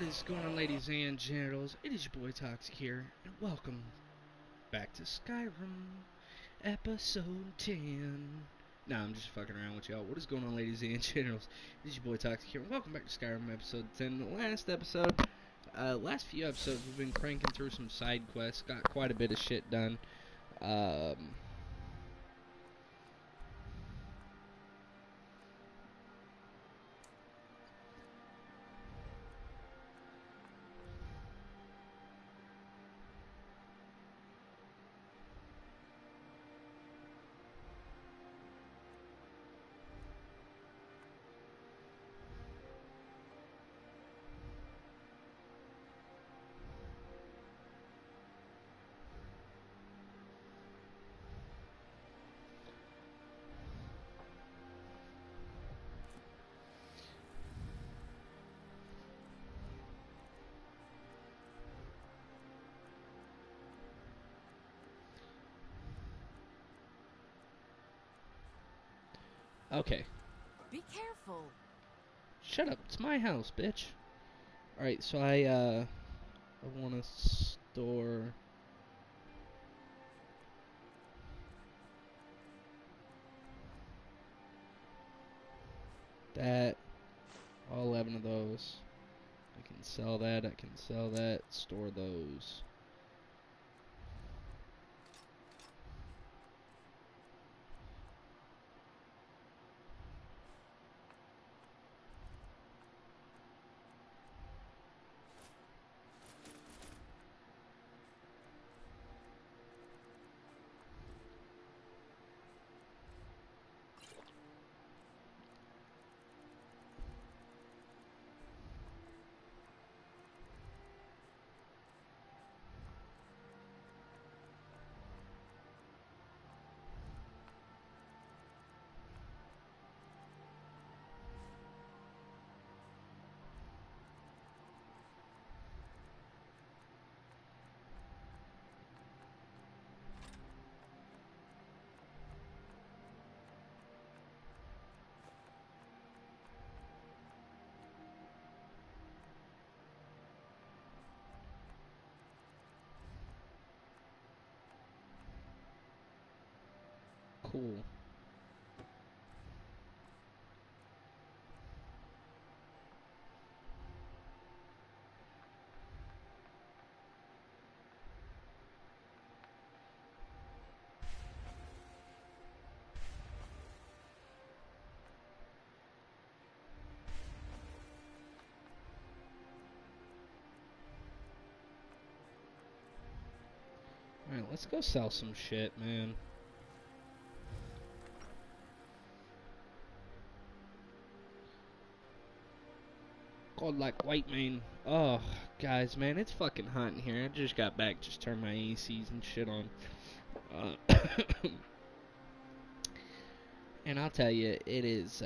is going on, ladies and genitals? It is your boy Toxic here, and welcome back to Skyrim, episode 10. Nah, I'm just fucking around with y'all. What is going on, ladies and genitals? It is your boy Toxic here, and welcome back to Skyrim, episode 10. Last few episodes, we've been cranking through some side quests, got quite a bit of shit done. Um... Okay. Be careful. Shut up. It's my house, bitch. Alright, so I want to store that, all 11 of those. I can sell that, store those. Cool. Alright, let's go sell some shit, man. God, like white man. Oh, guys, man, it's fucking hot in here. I just got back, just turned my ACs and shit on. And I'll tell you, it is,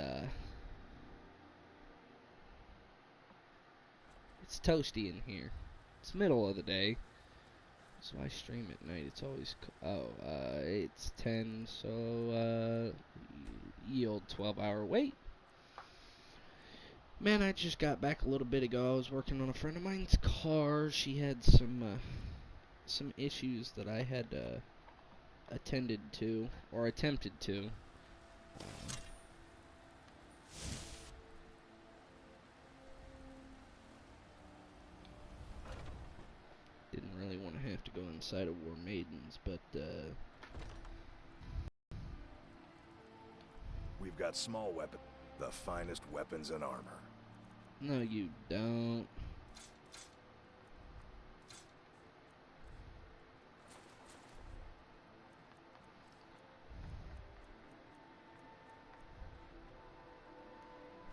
it's toasty in here. It's middle of the day. So I stream at night. It's always it's 10, so yield 12-hour wait. Man, I just got back a little bit ago. I was working on a friend of mine's car. She had some issues that I had attended to or attempted to. Didn't really want to have to go inside of War Maidens, but We've got small weapons, the finest weapons and armor. no, you don't.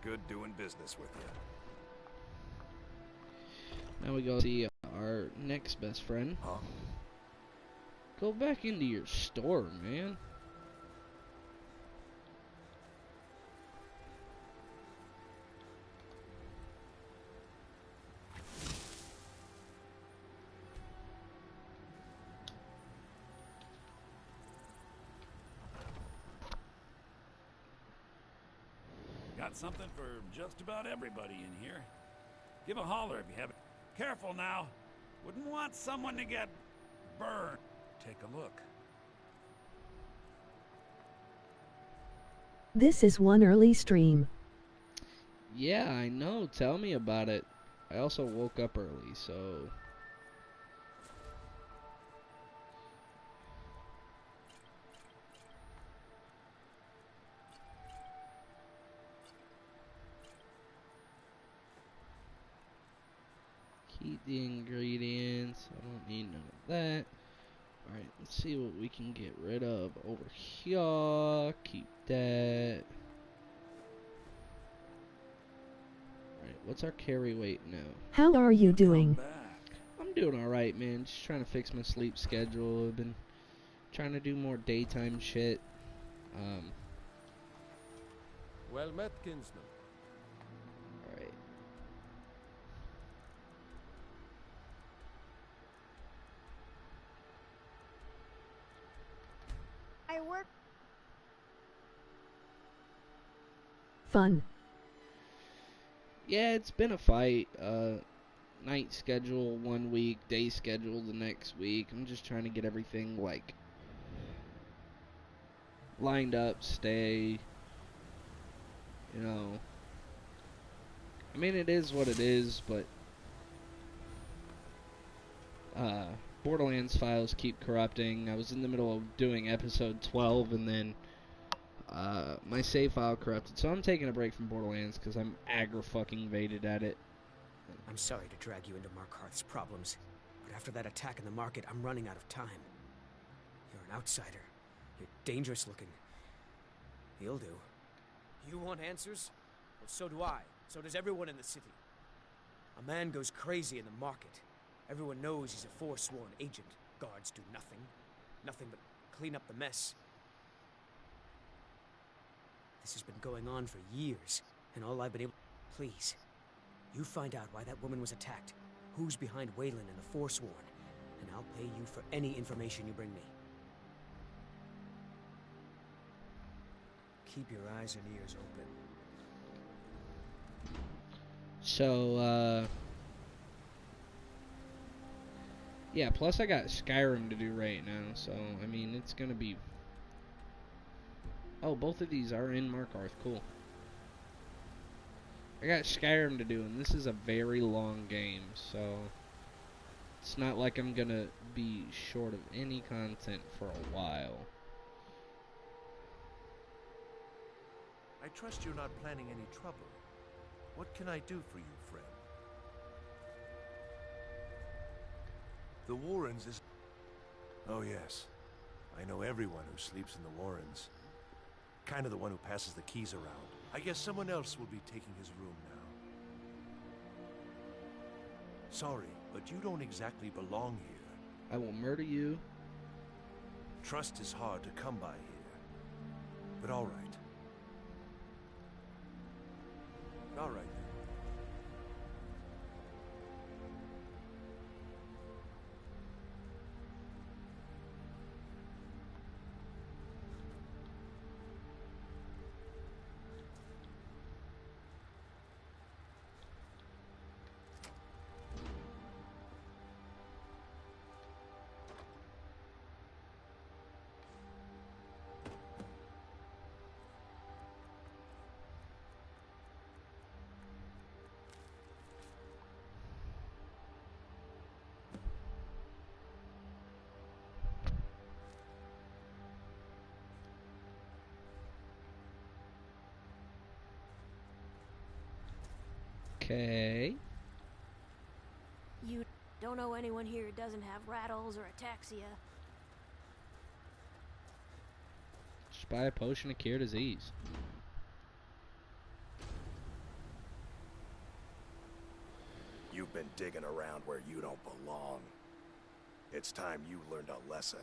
Good doing business with you. Now we go see our next best friend. Huh? Go back into your store, man. Got something for just about everybody in here. Give a holler if you haven't. Careful now. Wouldn't want someone to get burned. Take a look. This is one early stream. Yeah, I know. Tell me about it. I also woke up early, so... Keep the ingredients. I don't need none of that. Alright, let's see what we can get rid of over here. Keep that. Alright, what's our carry weight now? How are you doing? I'm doing alright, man. Just trying to fix my sleep schedule. I've been trying to do more daytime shit. Well met, kinsman. Alright. I work. Fun. Yeah, it's been a fight. Night schedule 1 week, day schedule the next week. I'm just trying to get everything, like, lined up, stay, you know. I mean, it is what it is, but Borderlands files keep corrupting. I was in the middle of doing episode 12, and then my save file corrupted, so I'm taking a break from Borderlands because I'm aggra-fucking-vated at it. I'm sorry to drag you into Markarth's problems, but after that attack in the market, I'm running out of time. You're an outsider. You're dangerous looking. You'll do. You want answers? Well, so do I. So does everyone in the city. A man goes crazy in the market. Everyone knows he's a forsworn agent. Guards do nothing. Nothing but clean up the mess. This has been going on for years, and all I've been able... Please, you find out why that woman was attacked, who's behind Waylon and the Forsworn, and I'll pay you for any information you bring me. Keep your eyes and ears open. So, yeah, plus I got Skyrim to do right now, so, I mean, it's gonna be... Oh, both of these are in Markarth, cool. I got Skyrim to do, and this is a very long game, so... It's not like I'm gonna be short of any content for a while. I trust you're not planning any trouble. What can I do for you, friend? The Warrens is... Oh, yes. I know everyone who sleeps in the Warrens. Kind of the one who passes the keys around. I guess someone else will be taking his room now. Sorry, but you don't exactly belong here. I will murder you. Trust is hard to come by here. But all right. All right, then. Okay. You don't know anyone here who doesn't have rattles or ataxia. Just buy a potion of cure disease. You've been digging around where you don't belong. It's time you learned a lesson.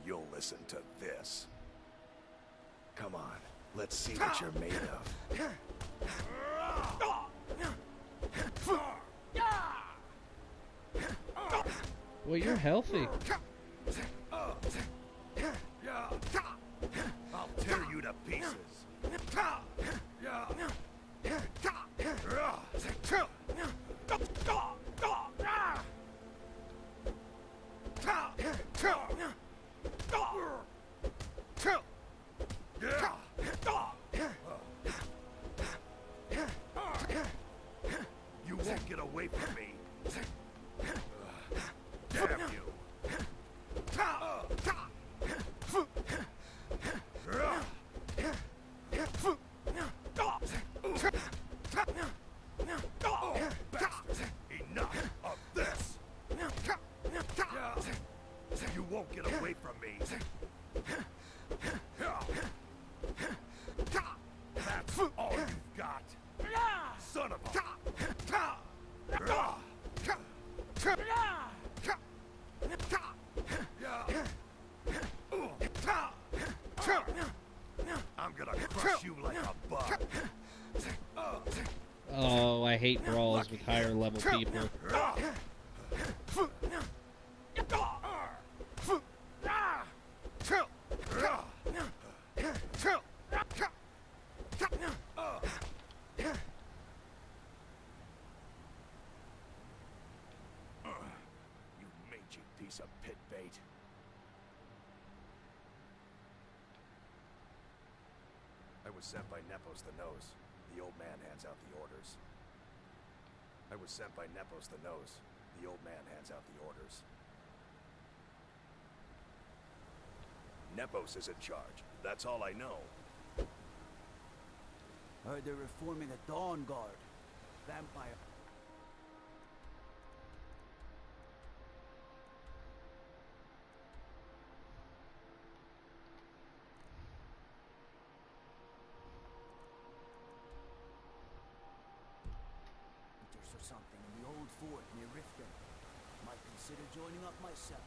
You'll listen to this. Come on, let's see what you're made of. Well, you're healthy. I'll tear you to pieces. You won't get away from me. Damn you. Oh, bastard. Enough of this. You won't get away from me. That's all you've got. Son of a... I'm gonna crush you like a bug. Oh, I hate brawls with higher level people. You mangy piece of pit bait. I was sent by Nepos the Nose. The old man hands out the orders. I was sent by Nepos the Nose. The old man hands out the orders. Nepos is in charge. That's all I know. Heard they're reforming a Dawn Guard. Vampire. Or something in the old fort near Riften. Might consider joining up myself.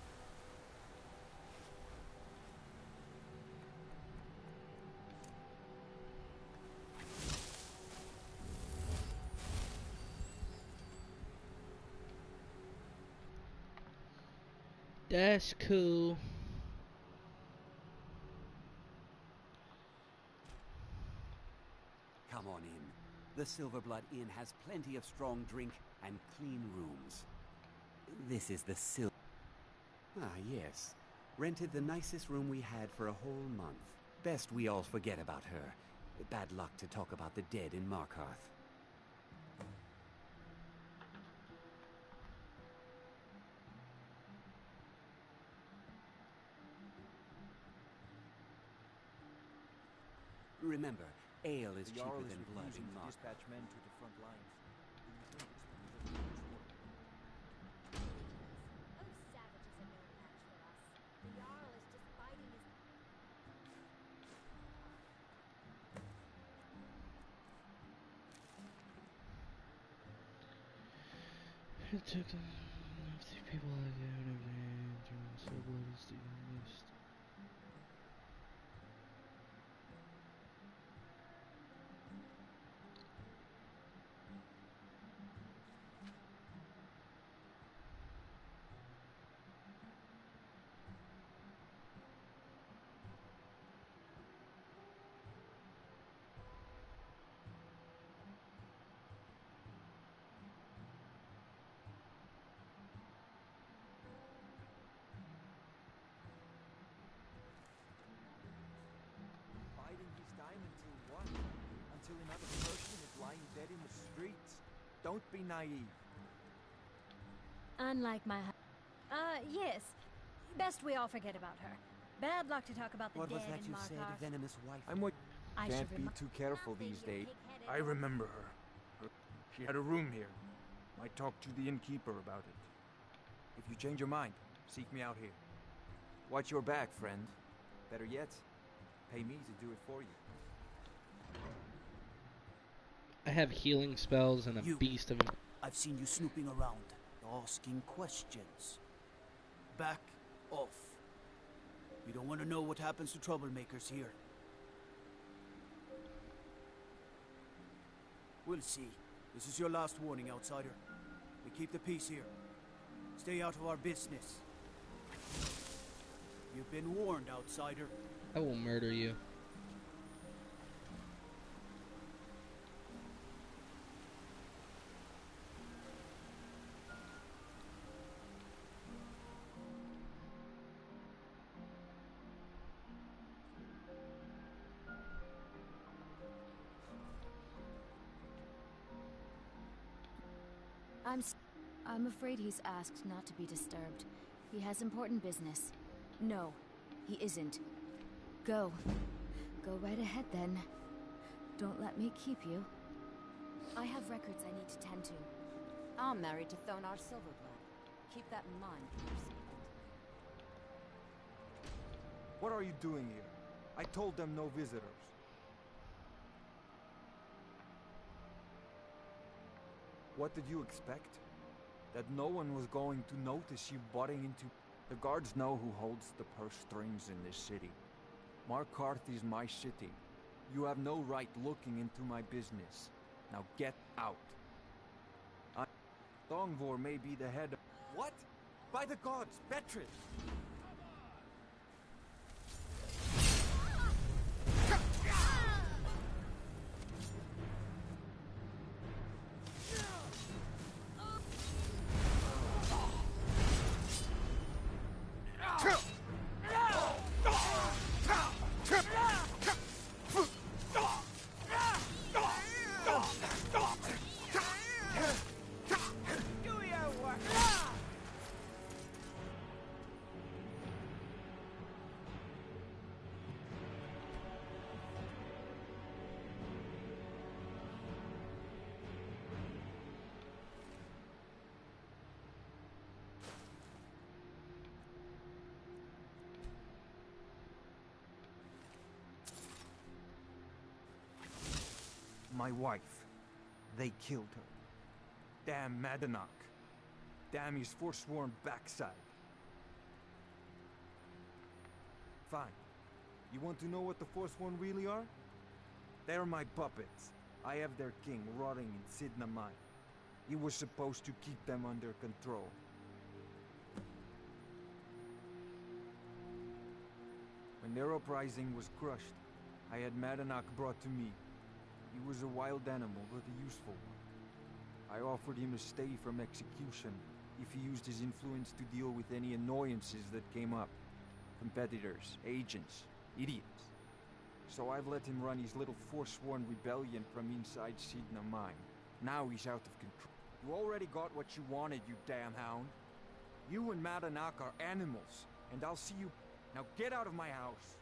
That's cool. Come on in. The Silverblood Inn has plenty of strong drink and clean rooms. This is the Ah, yes. Rented the nicest room we had for a whole month. Best we all forget about her. Bad luck to talk about the dead in Markarth. Remember, ale is cheaper than blood in Markarth. Dispatch men to the front lines. Those savages are no match for us. The Jarl is just biding his... It took people like that and everything. So blood is the mist. Biding his time until what? Until another person is lying dead in the streets? Don't be naive. Unlike my... yes. Best we all forget about her. Bad luck to talk about the What dead was that in you said, Markarth. venomous wife? I'm what I can't should be remi- too careful these Nothing, you days. pig-headed I remember her. She had a room here. Might talk to the innkeeper about it. If you change your mind, seek me out here. Watch your back, friend. Better yet, pay me to do it for you. I have healing spells and a You. beast of... I've seen you snooping around, asking questions. Back off. You don't want to know what happens to troublemakers here. We'll see. This is your last warning, outsider. We keep the peace here. Stay out of our business. You've been warned, outsider. I will murder you. I'm afraid he's asked not to be disturbed. He has important business. No, he isn't. Go. Go right ahead then. Don't let me keep you. I have records I need to tend to. I'm married to Thonar Silverblood. Keep that in mind for your servant. What are you doing here? I told them no visitors. What did you expect? That no one was going to notice you butting into... The guards know who holds the purse strings in this city. Markarth is my city. You have no right looking into my business. Now get out. Thongvor may be the head of... What? By the gods, Betrid! My wife. They killed her. Damn Madanach. Damn his forsworn backside. Fine. You want to know what the Forsworn really are? They're my puppets. I have their king rotting in Sidna Mine. He was supposed to keep them under control. When their uprising was crushed, I had Madanach brought to me. He was a wild animal, but a useful one. I offered him a stay from execution if he used his influence to deal with any annoyances that came up. Competitors, agents, idiots. So I've let him run his little forsworn rebellion from inside Sidna Mine. Now he's out of control. You already got what you wanted, you damn hound. You and Madanach are animals, and I'll see you... Now get out of my house!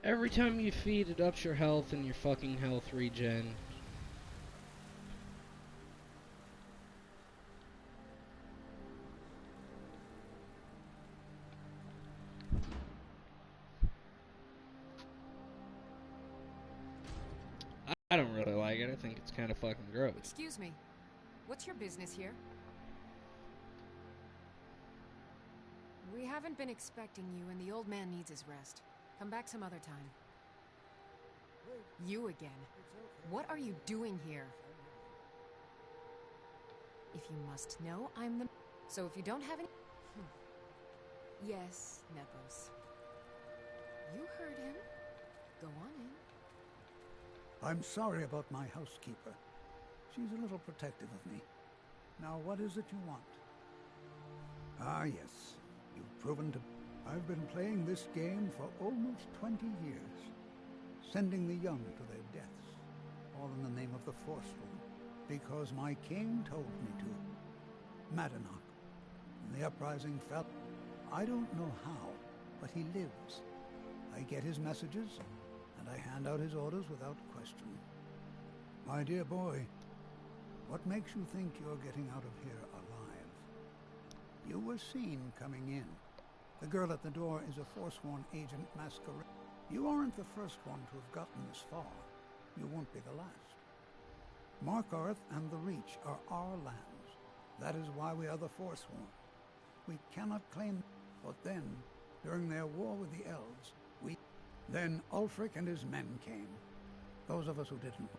Every time you feed, it ups your health and your fucking health regen. I don't really like it. I think it's kind of fucking gross. Excuse me. What's your business here? We haven't been expecting you, and the old man needs his rest. Come back some other time. You again. What are you doing here? If you must know, I'm the... So if you don't have any... Yes, Nepos. You heard him. Go on in. I'm sorry about my housekeeper. She's a little protective of me. Now, what is it you want? Ah, yes. You've proven to... I've been playing this game for almost 20 years, sending the young to their deaths, all in the name of the Forsworn, because my king told me to. Madanach. When the uprising fell, I don't know how, but he lives. I get his messages, and I hand out his orders without question. My dear boy, what makes you think you're getting out of here alive? You were seen coming in. The girl at the door is a Forsworn agent masquerade. You aren't the first one to have gotten this far. You won't be the last. Markarth and the Reach are our lands. That is why we are the Forsworn. We cannot claim... But then, during their war with the elves, Then Ulfric and his men came. Those of us who didn't.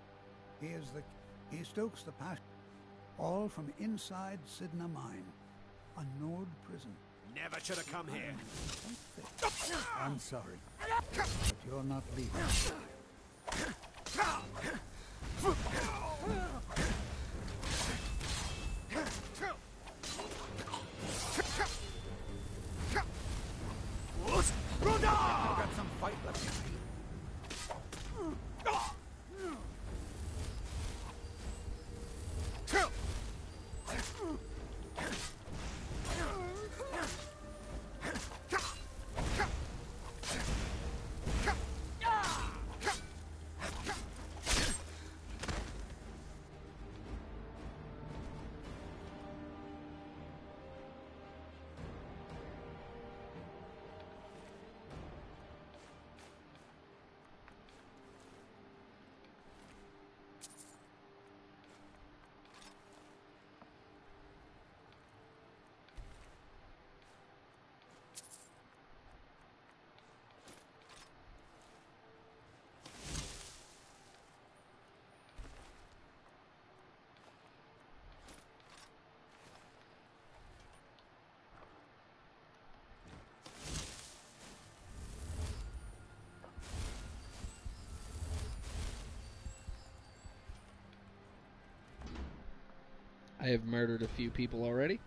He stokes the passion. all from inside Sidna Mine, a Nord prison. Never should have come here. I'm sorry, but you're not leaving. I got some fight left in me. I have murdered a few people already.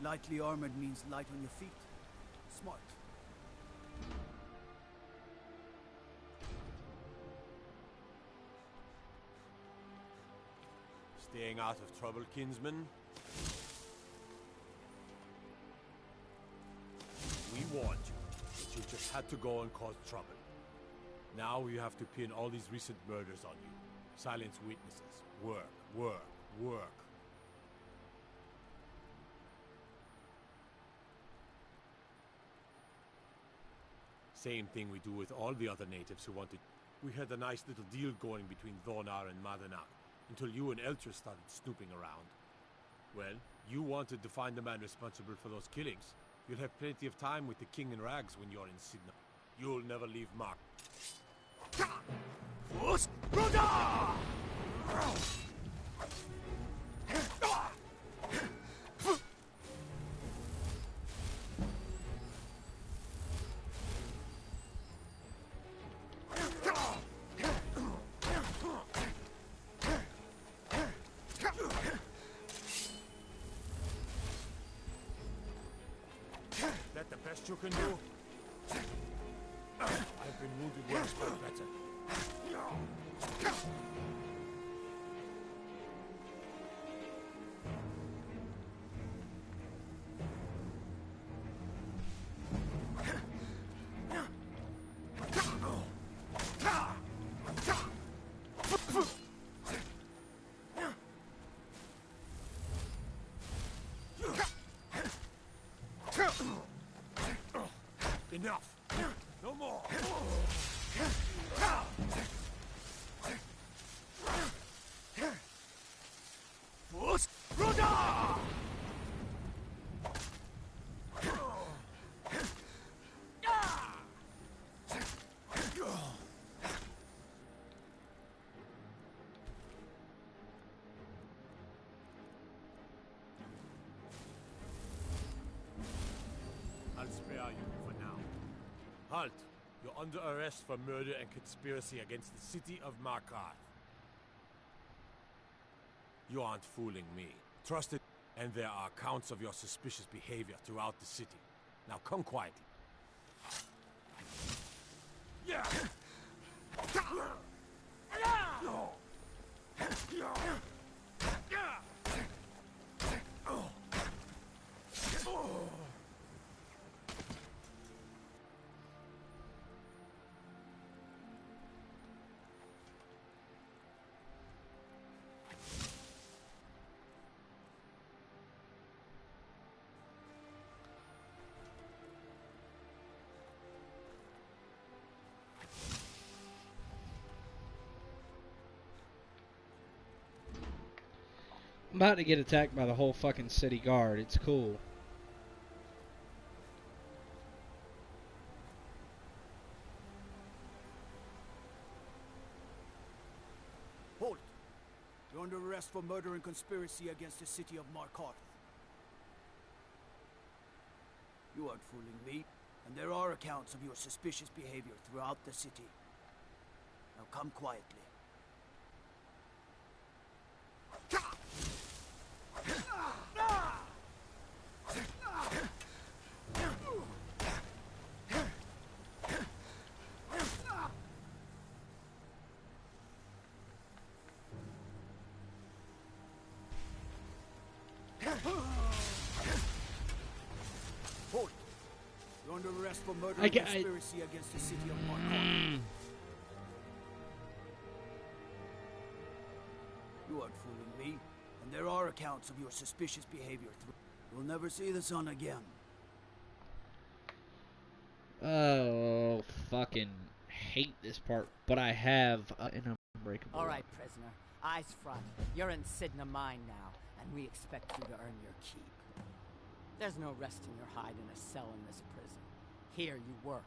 Lightly armored means light on your feet. Smart. Staying out of trouble, kinsman? We warned you, but you just had to go and cause trouble. Now you have to pin all these recent murders on you. Silence witnesses. Work, work, work. Same thing we do with all the other natives who wanted. We had a nice little deal going between Thonar and Madanak, until you and Eltra started snooping around. Well, you wanted to find the man responsible for those killings. You'll have plenty of time with the King in Rags when you're in Sydney. You'll never leave Mark. That the best you can do? I've been wounded worse, but better. Enough! No more! I'll spare you for now. Halt! You're under arrest for murder and conspiracy against the city of Markarth. You aren't fooling me. Trust it, and there are accounts of your suspicious behavior throughout the city. Now come quietly. Yeah! I'm about to get attacked by the whole fucking city guard. It's cool. under arrest for murder and conspiracy against the city of Markarth. You aren't fooling me, and there are accounts of your suspicious behavior throughout the city. Now come quietly. Hold. You're under arrest for murder and conspiracy against the city of Markarth. You aren't fooling me, and there are accounts of your suspicious behavior. You'll never see the sun again. Oh, fucking hate this part, but I have an unbreakable. All right, prisoner. Eyes front. You're in Sidna Mine now, and we expect you to earn your keep. There's no resting your hide in a cell in this prison. Here you work.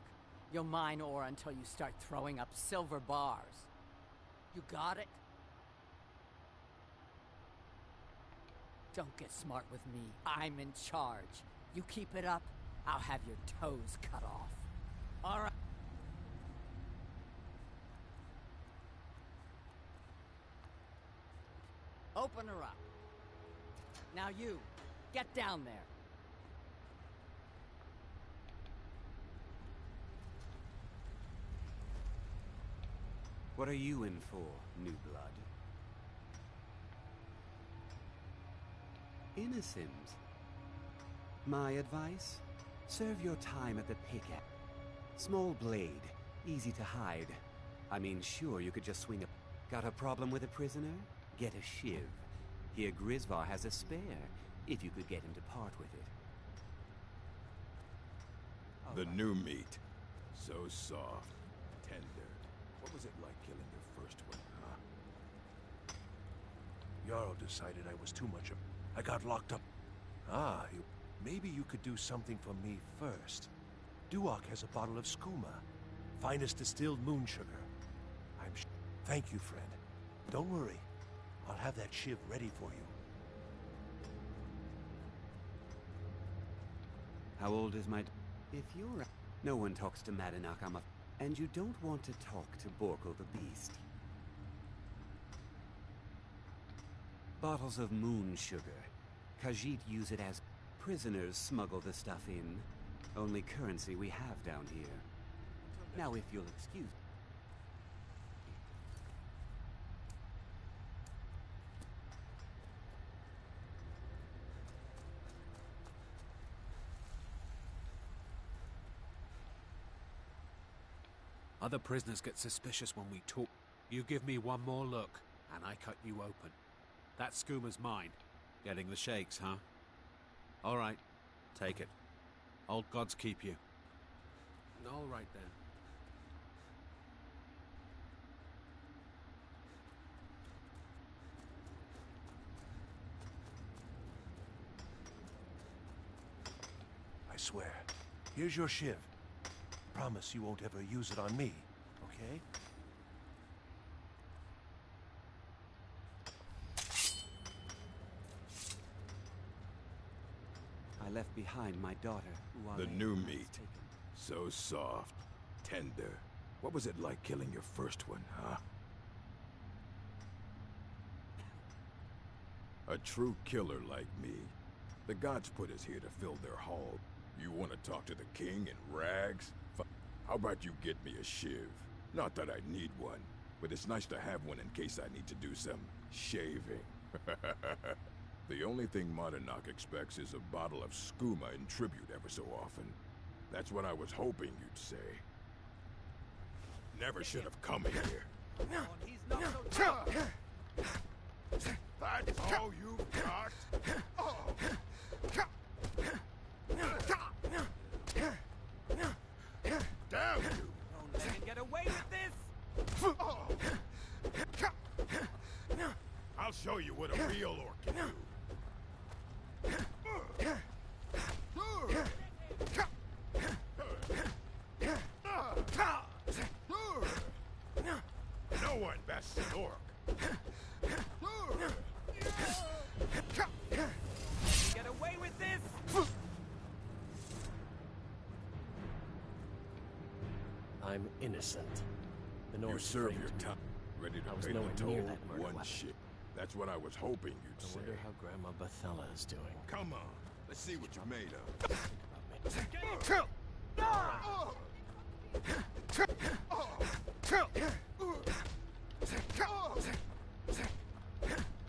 You'll mine ore until you start throwing up silver bars. You got it? Don't get smart with me. I'm in charge. You keep it up, I'll have your toes cut off. All right. Open her up. Now you, get down there. What are you in for, new blood? Innocent. My advice? Serve your time at the pickaxe. Small blade, easy to hide. I mean, sure, you could just swing a... Got a problem with a prisoner? Get a shiv. Here Grisvar has a spare, if you could get him to part with it. The new meat. So soft, tender. What was it like killing your first one, huh? Jarl decided I was too much of... I got locked up. Maybe you could do something for me first. Duak has a bottle of skooma. Finest distilled moon sugar. Thank you, friend. Don't worry. I'll have that shiv ready for you. How old is my... If you're... No one talks to Madanak, and you don't want to talk to Borko the Beast. Bottles of moon sugar. Khajiit use it as... Prisoners smuggle the stuff in. Only currency we have down here. Now if you'll excuse... Other prisoners get suspicious when we talk. You give me one more look, and I cut you open. That skooma's mine. Getting the shakes, huh? All right, take it. Old gods keep you. All right, then. I swear. Here's your shiv. Promise you won't ever use it on me, okay? I left behind my daughter, The new meat. So soft, tender. What was it like killing your first one, huh? A true killer like me. The gods put us here to fill their hall. You want to talk to the king in rags? How about you get me a shiv? Not that I need one, but it's nice to have one in case I need to do some shaving. The only thing Madanak expects is a bottle of skooma in tribute ever so often. That's what I was hoping you'd say. Never should have come here. He's not so tough. That's all you've got? Oh. Damn you! Don't let him get away with this! I'll show you what a real orc can do. No one bests an orc. Get away with this! I'm innocent. The North You serve framed your me. time. Ready to I was pay nowhere the near toll? that murder One weapon. shit. That's what I was hoping you'd I say. wonder how Grandma Bethella is doing. Come on. Let's see what you're made of.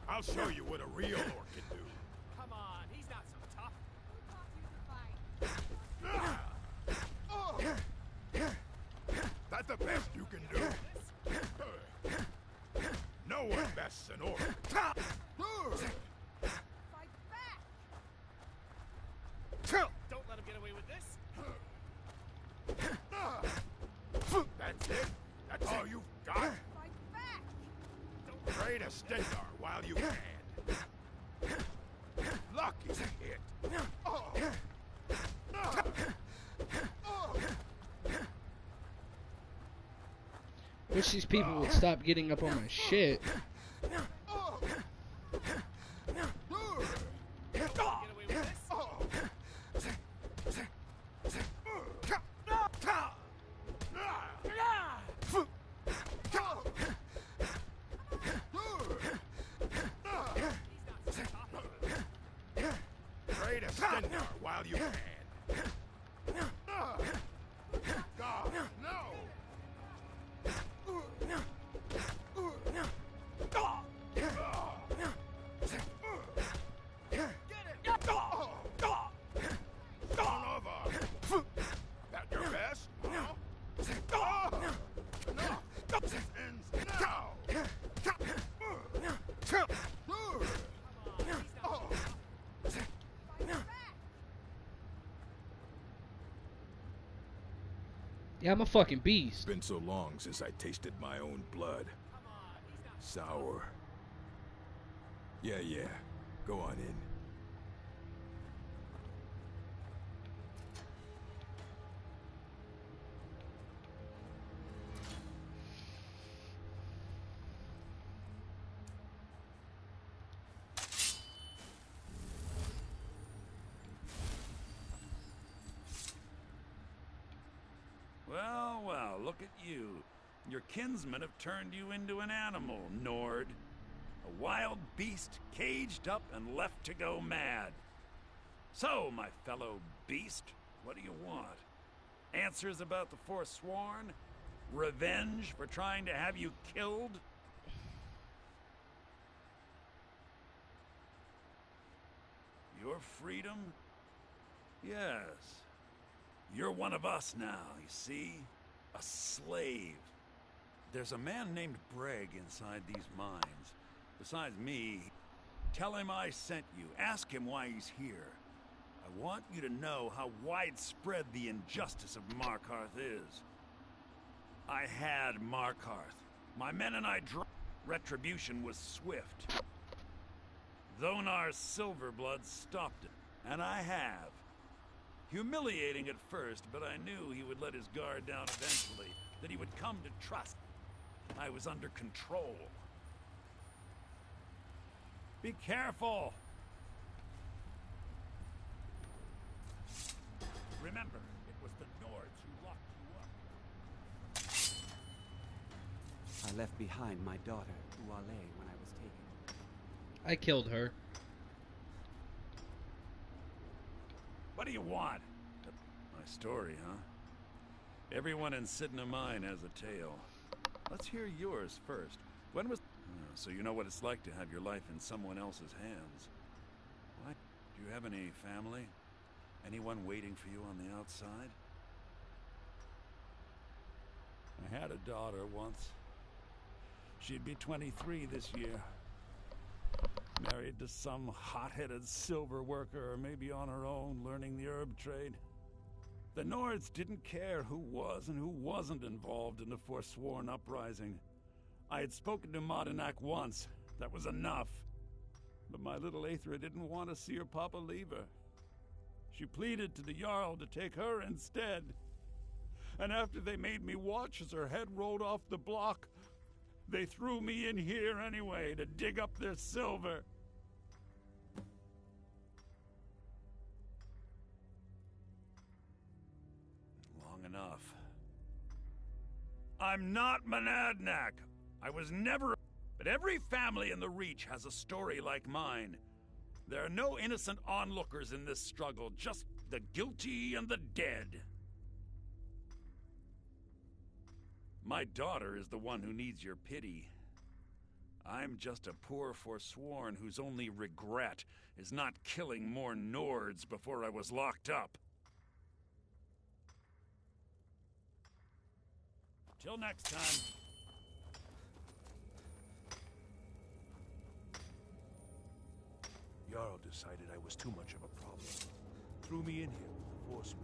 I'll show you what a real orc can do. Come on, he's not so tough. That's the best you can do. No one bests an orc. Don't let him get away with this. That's it? That's all you've got? Pray to Stengar while you can. Lucky hit. Wish these people would stop getting up on my shit. Pray to Stengar while you can. God, no! Son of a... At your best? Huh? No! This ends now! Yeah, I'm a fucking beast. It's been so long since I tasted my own blood. Sour. Yeah. Go on in. Well, look at you. Your kinsmen have turned you into an animal, Nord. A wild beast caged up and left to go mad. So, my fellow beast, what do you want? Answers about the Forsworn? Revenge for trying to have you killed? Your freedom? Yes. You're one of us now, you see? A slave. There's a man named Breg inside these mines. Besides me, tell him I sent you. Ask him why he's here. I want you to know how widespread the injustice of Markarth is. I had Markarth. My men and I retribution was swift. Thonar's Silverbloods stopped it, and I have. Humiliating at first, but I knew he would let his guard down eventually, that he would come to trust I was under control. Be careful! Remember, it was the Nords who locked you up. I left behind my daughter, Uale, when I was taken. I killed her. What do you want? My story, huh? Everyone in Sidna Mine has a tale. Let's hear yours first. When was... so you know what it's like to have your life in someone else's hands. What? Do you have any family? Anyone waiting for you on the outside? I had a daughter once. She'd be 23 this year. Married to some hot-headed silver worker, or maybe on her own, learning the herb trade. The Nords didn't care who was and who wasn't involved in the Forsworn uprising. I had spoken to Modinak once. That was enough. But my little Aethra didn't want to see her papa leave her. She pleaded to the Jarl to take her instead. And after they made me watch as her head rolled off the block, They threw me in here anyway to dig up their silver. Long enough. I'm not Monadnock. I was never... But every family in the Reach has a story like mine. There are no innocent onlookers in this struggle, just the guilty and the dead. My daughter is the one who needs your pity. I'm just a poor forsworn whose only regret is not killing more Nords before I was locked up. Till next time. Jarl decided I was too much of a problem. Threw me in here with the force.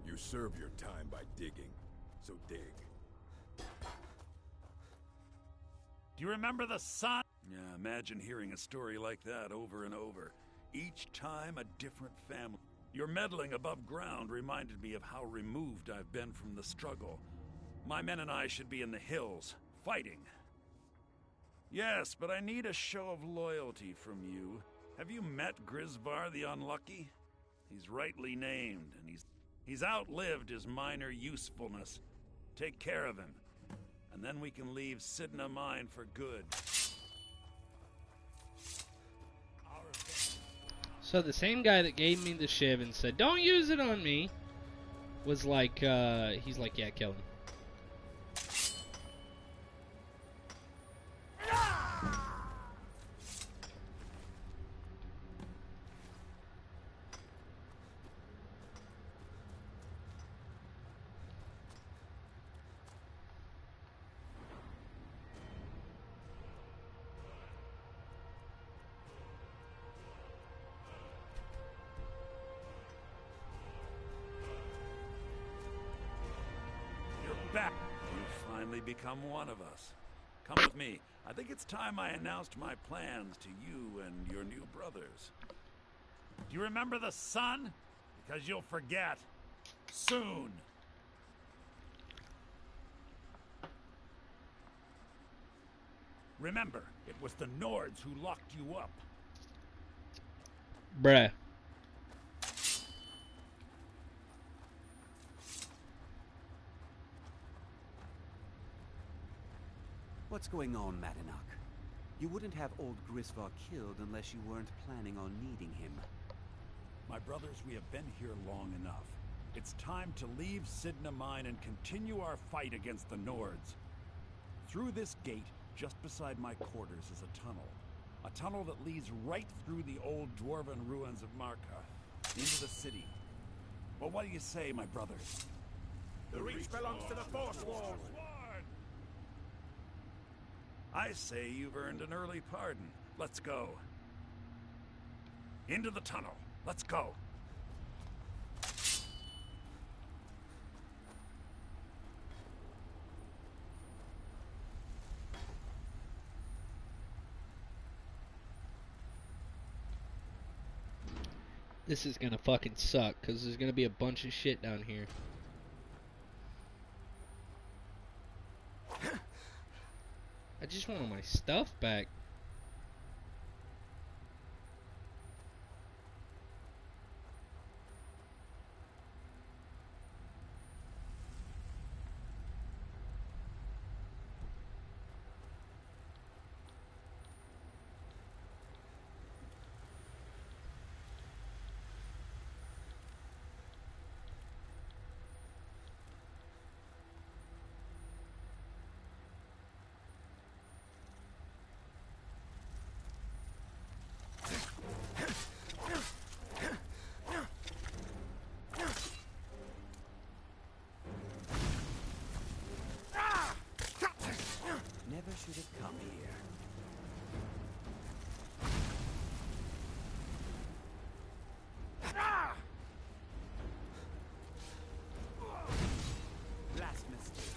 You serve your time by digging, so dig. Do you remember the sun? Yeah, imagine hearing a story like that over and over. Each time a different family. Your meddling above ground reminded me of how removed I've been from the struggle. My men and I should be in the hills, fighting. Yes, but I need a show of loyalty from you. Have you met Grisvar the Unlucky? He's rightly named, and he's outlived his minor usefulness. Take care of him, and then we can leave Sidna Mine for good. So the same guy that gave me the shiv and said, "Don't use it on me," was like, he's like, "Yeah, kill him." Back. You've finally become one of us. Come with me. I think it's time I announced my plans to you and your new brothers. Do you remember the sun? Because you'll forget. Soon. Remember, it was the Nords who locked you up. Bruh. What's going on, Madanach? You wouldn't have old Grisvar killed unless you weren't planning on needing him. My brothers, we have been here long enough. It's time to leave Sidna Mine and continue our fight against the Nords. Through this gate, just beside my quarters, is a tunnel. A tunnel that leads right through the old dwarven ruins of Marka, into the city. Well, what do you say, my brothers? The Reach belongs to the Forsworn. I say you've earned an early pardon. Let's go. Into the tunnel. Let's go. This is gonna fucking suck, because there's gonna be a bunch of shit down here. I just want my stuff back. Never should have come here. Last mistake.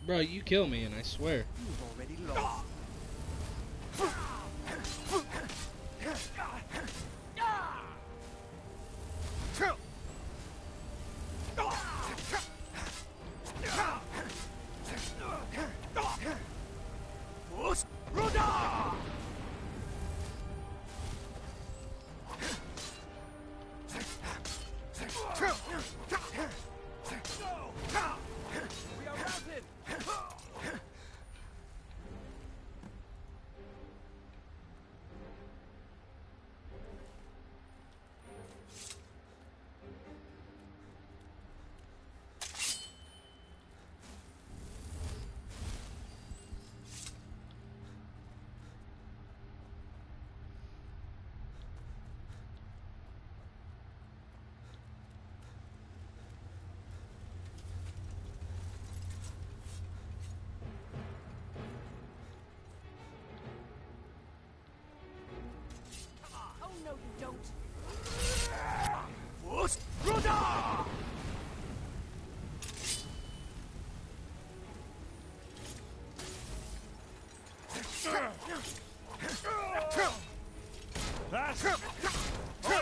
Bro, you kill me and I swear. You've already lost.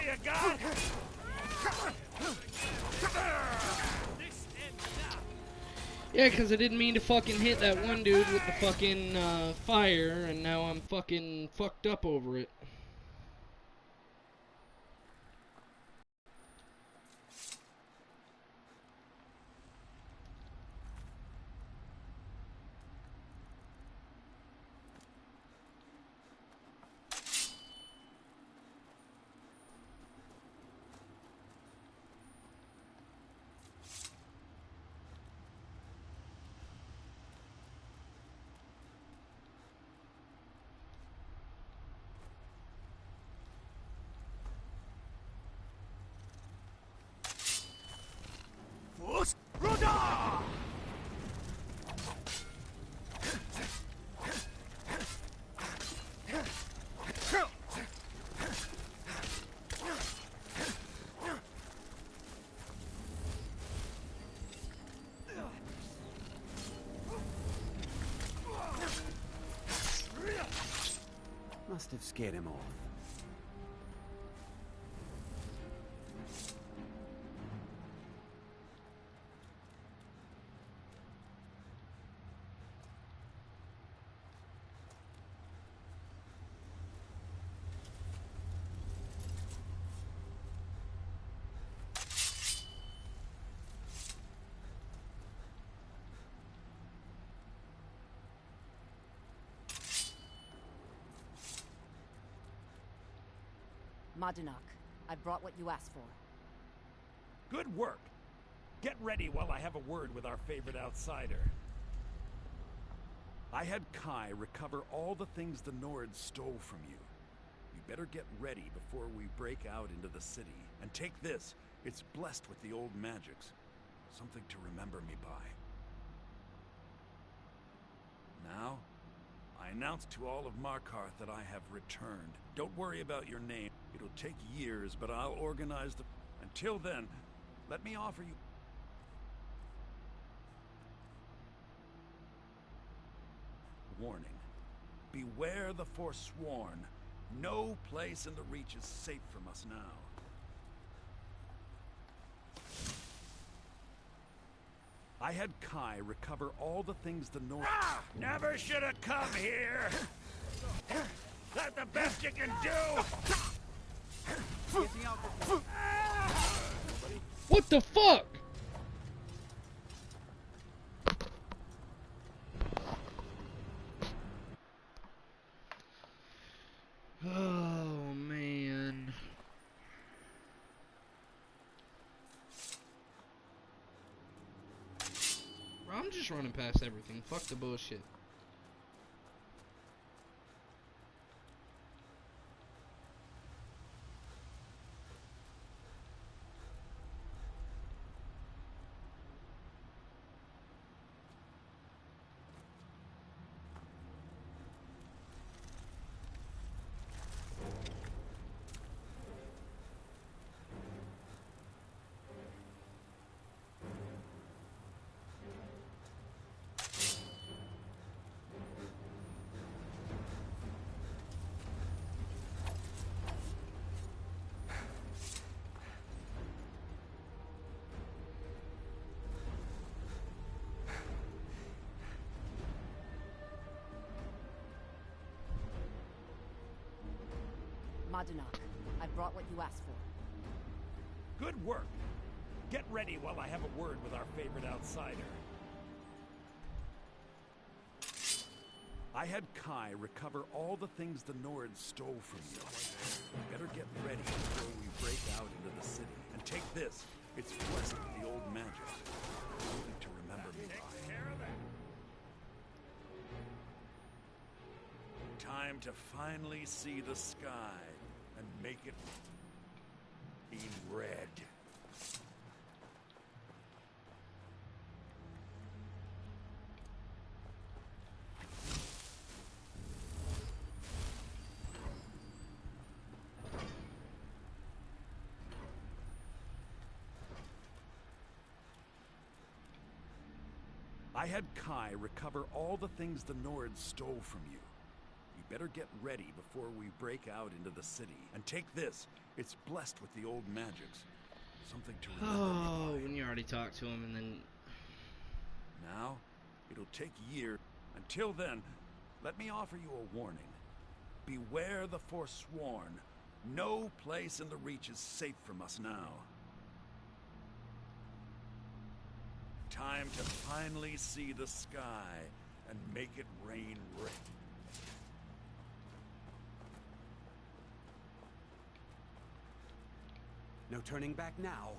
you got? Yeah, because I didn't mean to fucking hit that one dude with the fucking fire, and now I'm fucking fucked up over it. Must have scared him off. Madunak, I brought what you asked for. Good work. Get ready while I have a word with our favorite outsider. I had Kai recover all the things the Nords stole from you. You better get ready before we break out into the city. And take this. It's blessed with the old magics. Something to remember me by. Now, I announce to all of Markarth that I have returned. Don't worry about your name. It'll take years, but I'll organize the... Until then, let me offer you... Warning. Beware the Forsworn. No place in the Reach is safe from us now. I had Kai recover all the things the North... Never should have come here! That's the best you can do! What the fuck? Oh, man. Bro, I'm just running past everything. Fuck the bullshit. Madunak, I brought what you asked for. Good work. Get ready while I have a word with our favorite outsider. I had Kai recover all the things the Nords stole from you. Better get ready before we break out into the city. And take this. It's blessed with the old magic. Something to remember me by. Time to finally see the sky and make it be red. I had Kai recover all the things the Nords stole from you. You better get ready before we break out into the city. And take this. It's blessed with the old magics. Something to remember me Oh, by. when you already talked to him and then... Now, it'll take years. Until then, let me offer you a warning. Beware the Forsworn. No place in the Reach is safe from us now. Time to finally see the sky and make it rain red. No turning back now.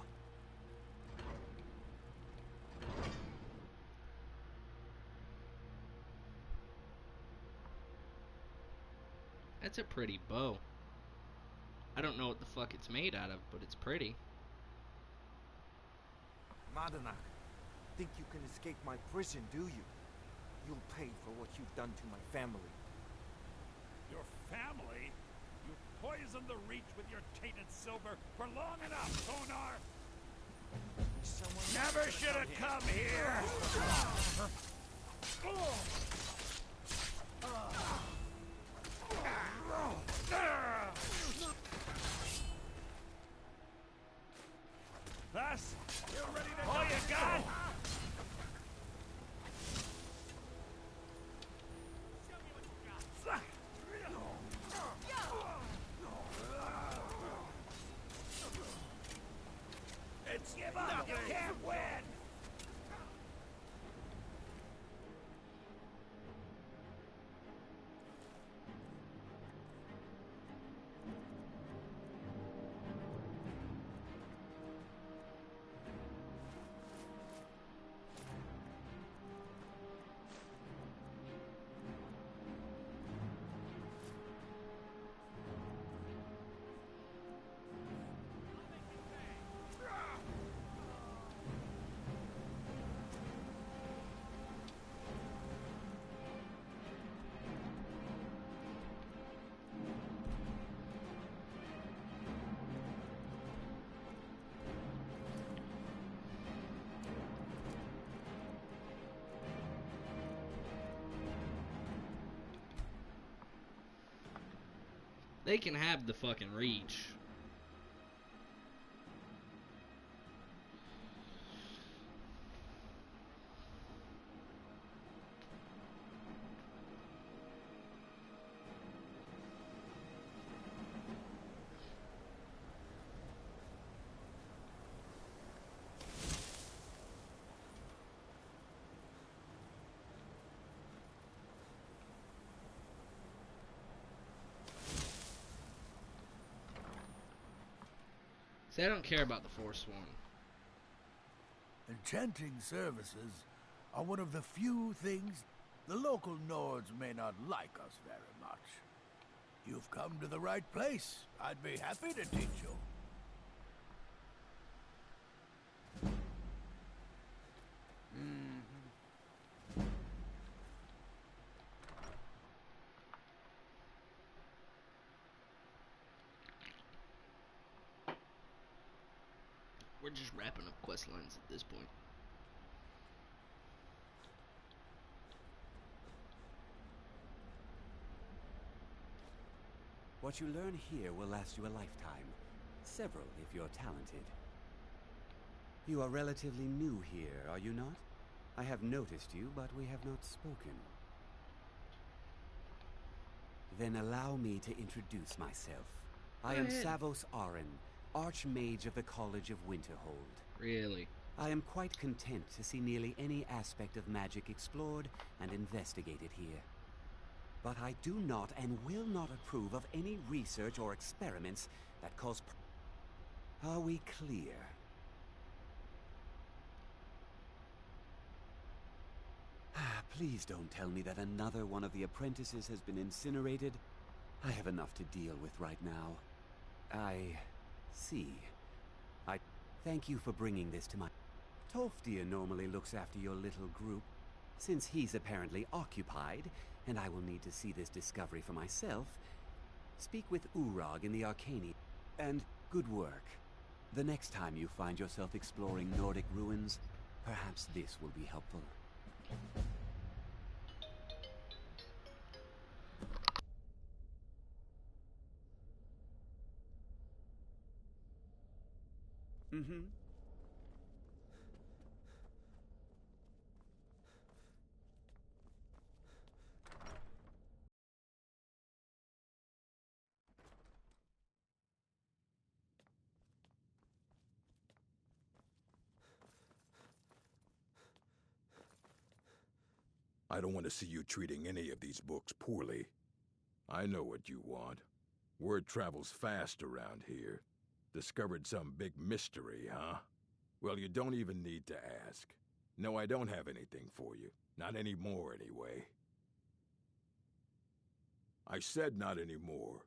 That's a pretty bow. I don't know what the fuck it's made out of, but it's pretty. Madanak, think you can escape my prison, do you? You'll pay for what you've done to my family. Your family? You poisoned the Reach with your tainted silver for long enough, Sonar! Never should have come here! Thus, you ready to all you got? It's give up! You can't win! They can have the fucking Reach. See, I don't care about the Forsworn. Enchanting services are one of the few things the local Nords may not like us very much. You've come to the right place. I'd be happy to teach you. We're just wrapping up quest lines at this point. What you learn here will last you a lifetime. Several, if you're talented. You are relatively new here, are you not? I have noticed you, but we have not spoken. Then allow me to introduce myself. I am Savos Arin, Archmage of the College of Winterhold. Really? I am quite content to see nearly any aspect of magic explored and investigated here. But I do not and will not approve of any research or experiments that cause... Are we clear? Please don't tell me that another one of the apprentices has been incinerated. I have enough to deal with right now. I see. I thank you for bringing this to my... Tofdir normally looks after your little group. Since he's apparently occupied, and I will need to see this discovery for myself, speak with Urag in the Arcania. And good work. The next time you find yourself exploring Nordic ruins, perhaps this will be helpful. Mm-hmm. I don't want to see you treating any of these books poorly. I know what you want. Word travels fast around here. Discovered some big mystery, huh? Well, you don't even need to ask. No, I don't have anything for you. Not anymore, anyway. I said not anymore.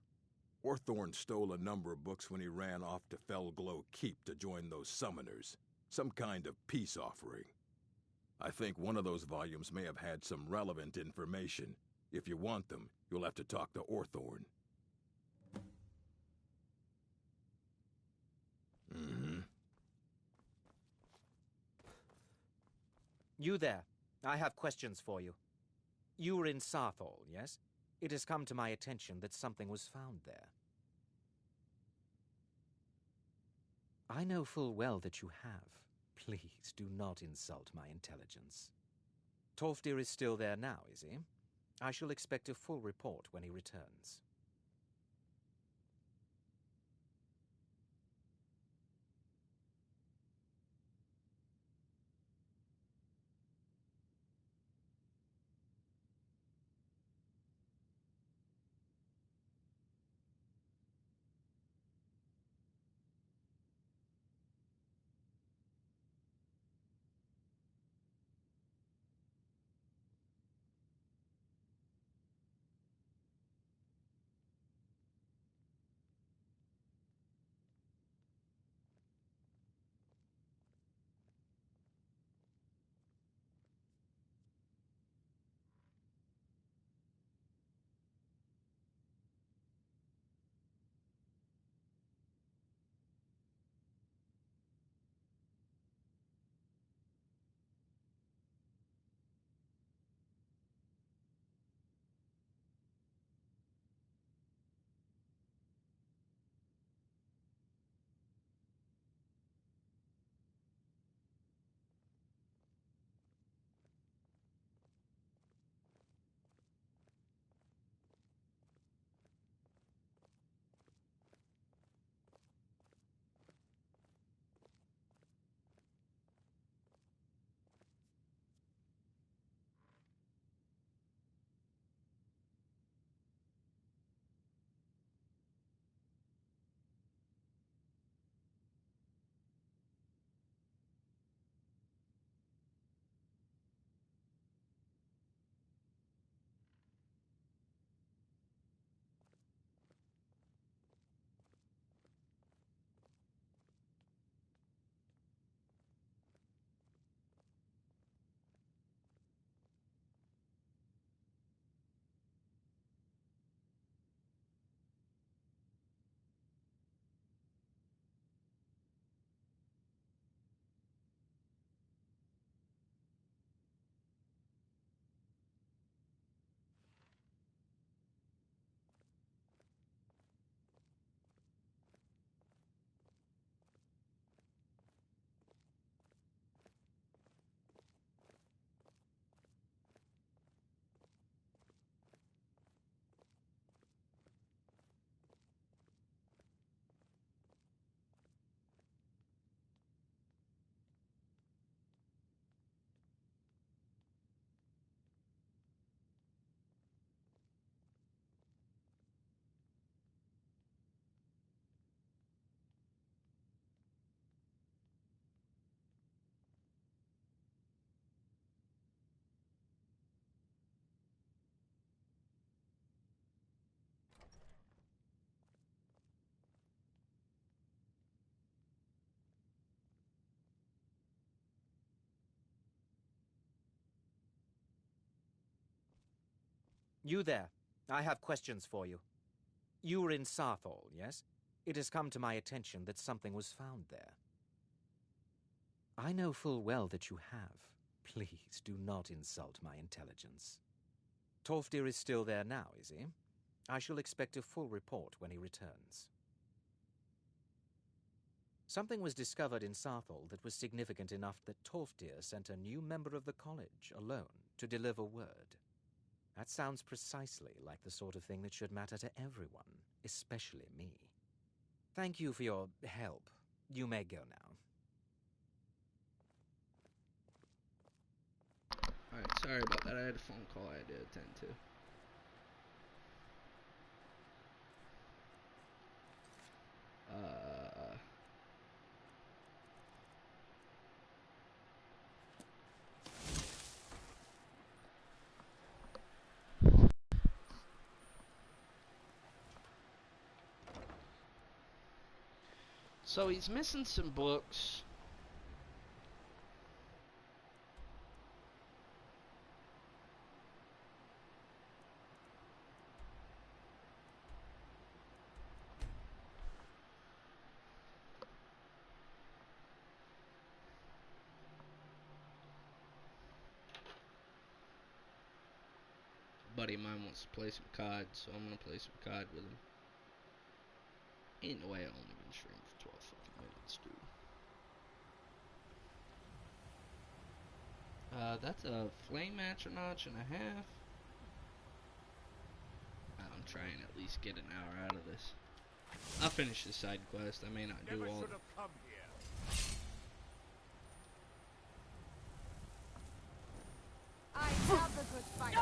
Orthorn stole a number of books when he ran off to Felglow Keep to join those summoners. Some kind of peace offering. I think one of those volumes may have had some relevant information. If you want them, you'll have to talk to Orthorn. Mm-hmm. You there. I have questions for you. You were in Sarthal, yes? It has come to my attention that something was found there. I know full well that you have. Please do not insult my intelligence. Tolfdir is still there now, is he? I shall expect a full report when he returns. You there. I have questions for you. You were in Sarthal, yes? It has come to my attention that something was found there. I know full well that you have. Please do not insult my intelligence. Tolfdir is still there now, is he? I shall expect a full report when he returns. Something was discovered in Sarthal that was significant enough that Tolfdir sent a new member of the college alone to deliver word. That sounds precisely like the sort of thing that should matter to everyone, especially me. Thank you for your help. You may go now. Alright, sorry about that. I had a phone call I had to attend to. So he's missing some books. Buddy of mine wants to play some COD, so I'm gonna play some COD with him. Ain't no way I only been streaming for 12 fucking minutes, dude. That's a flame match or notch and a half. I'm trying to at least get an hour out of this. I'll finish this side quest. I may not do all. I have the good fight.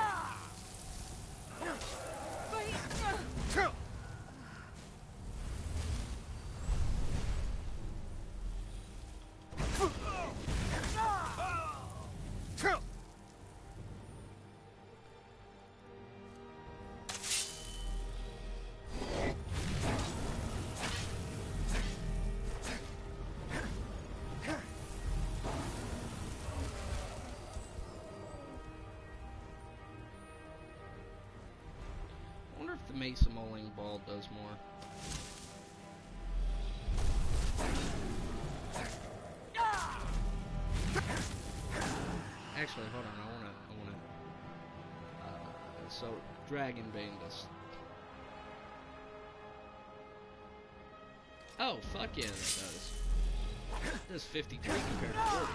I wonder if the Mesa Moling Ball does more. Actually, hold on. I wanna. So Dragon Bane does. Oh fuck yeah, that does. It does 53 compared to 40.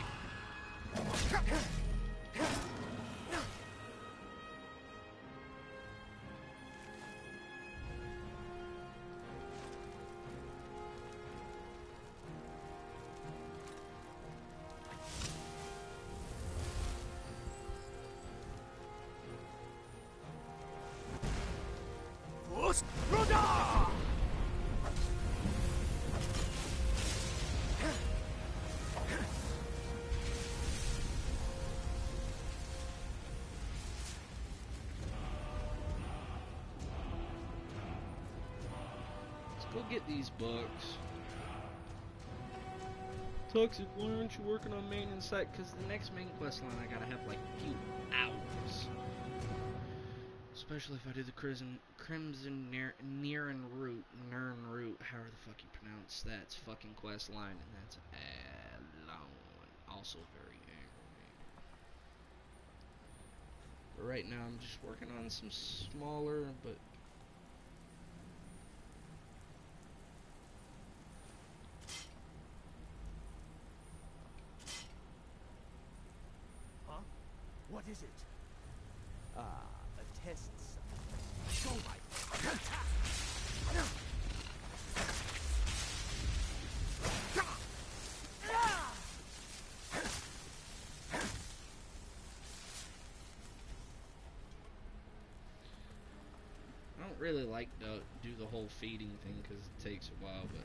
Let's go get these books. Toxic, why aren't you working on main and site? Because the next main quest line I gotta have like a few hours. Especially if I do the Crimson Nirn Route, however the fuck you pronounce that. It's fucking quest line, and that's alone. Also very aggravating. But right now I'm just working on some smaller, but Huh? What is it? A test. Show my. I don't really like to do the whole feeding thing because it takes a while, but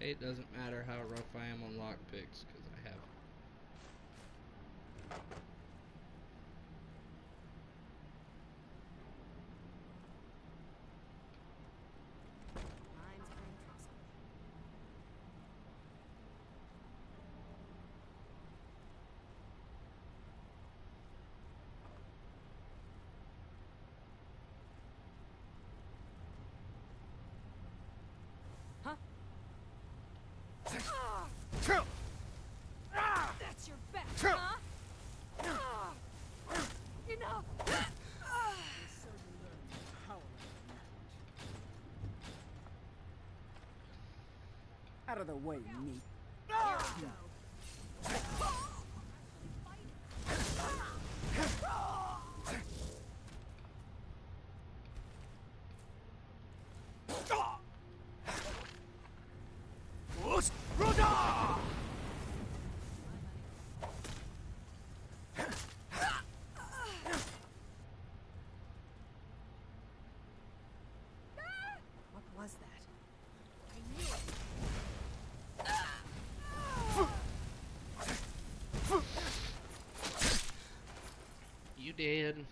It doesn't matter how rough I am on lockpicks, because I have. That's your best, huh? Enough! Out of the way, meat. Here we go. What was that? I knew it. You did.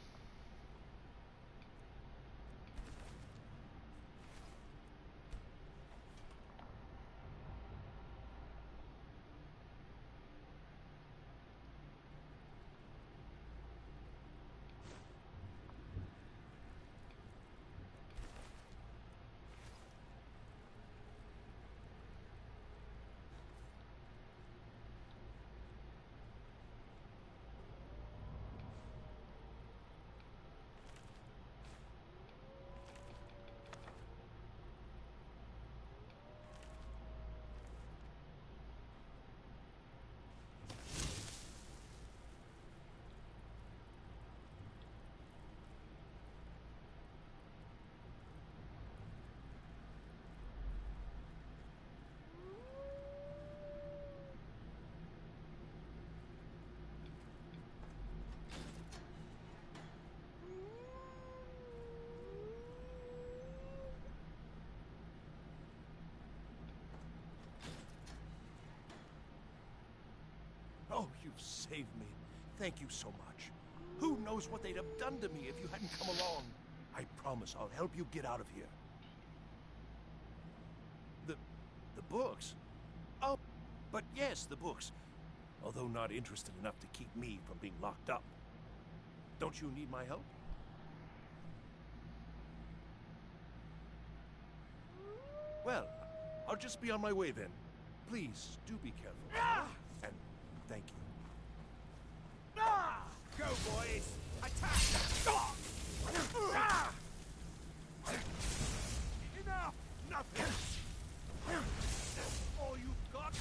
Oh, you've saved me. Thank you so much. Who knows what they'd have done to me if you hadn't come along? I promise I'll help you get out of here. The books? Oh, but yes, the books. Although not interested enough to keep me from being locked up. Don't you need my help? Well, I'll just be on my way then. Please, do be careful. And thank you. Go, boys! Attack! Enough! Nothing! That's all you've got?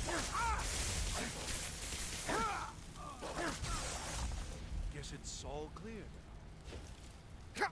Guess it's all clear now.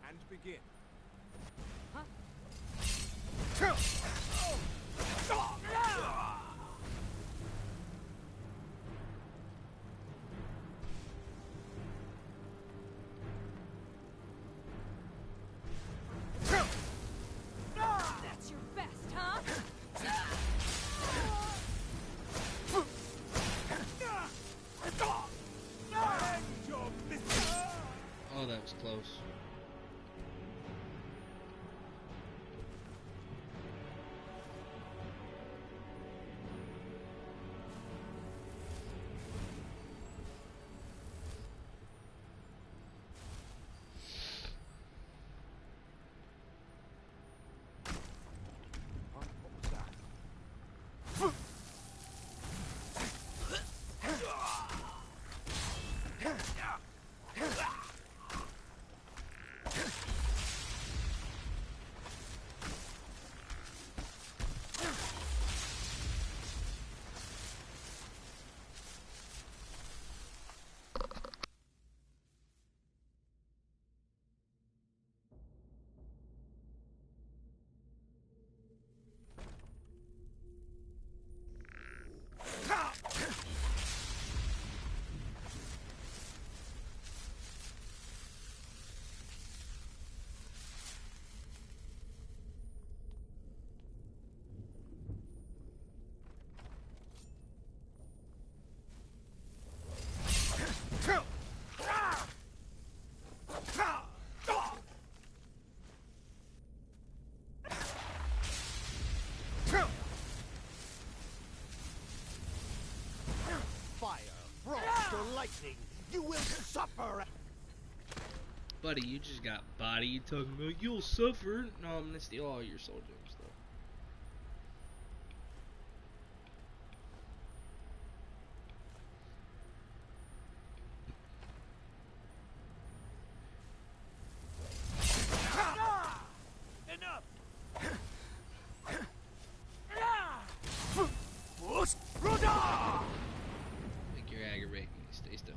And begin. That's your best, huh? lightning. You will suffer. Buddy, you just got body. You talking about you'll suffer? No, I'm gonna steal all your soul gems, though. Enough! I think you're aggravating me. Stay still.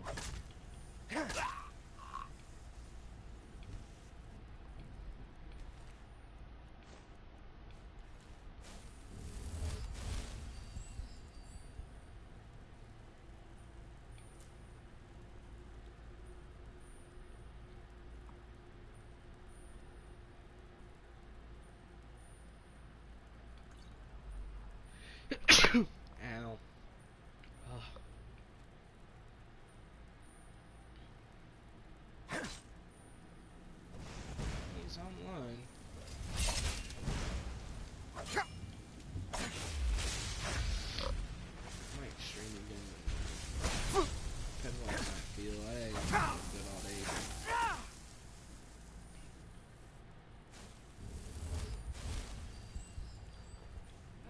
Ow. Ugh. He's online. Might stream again. Depends on how I feel. I ain't good all day.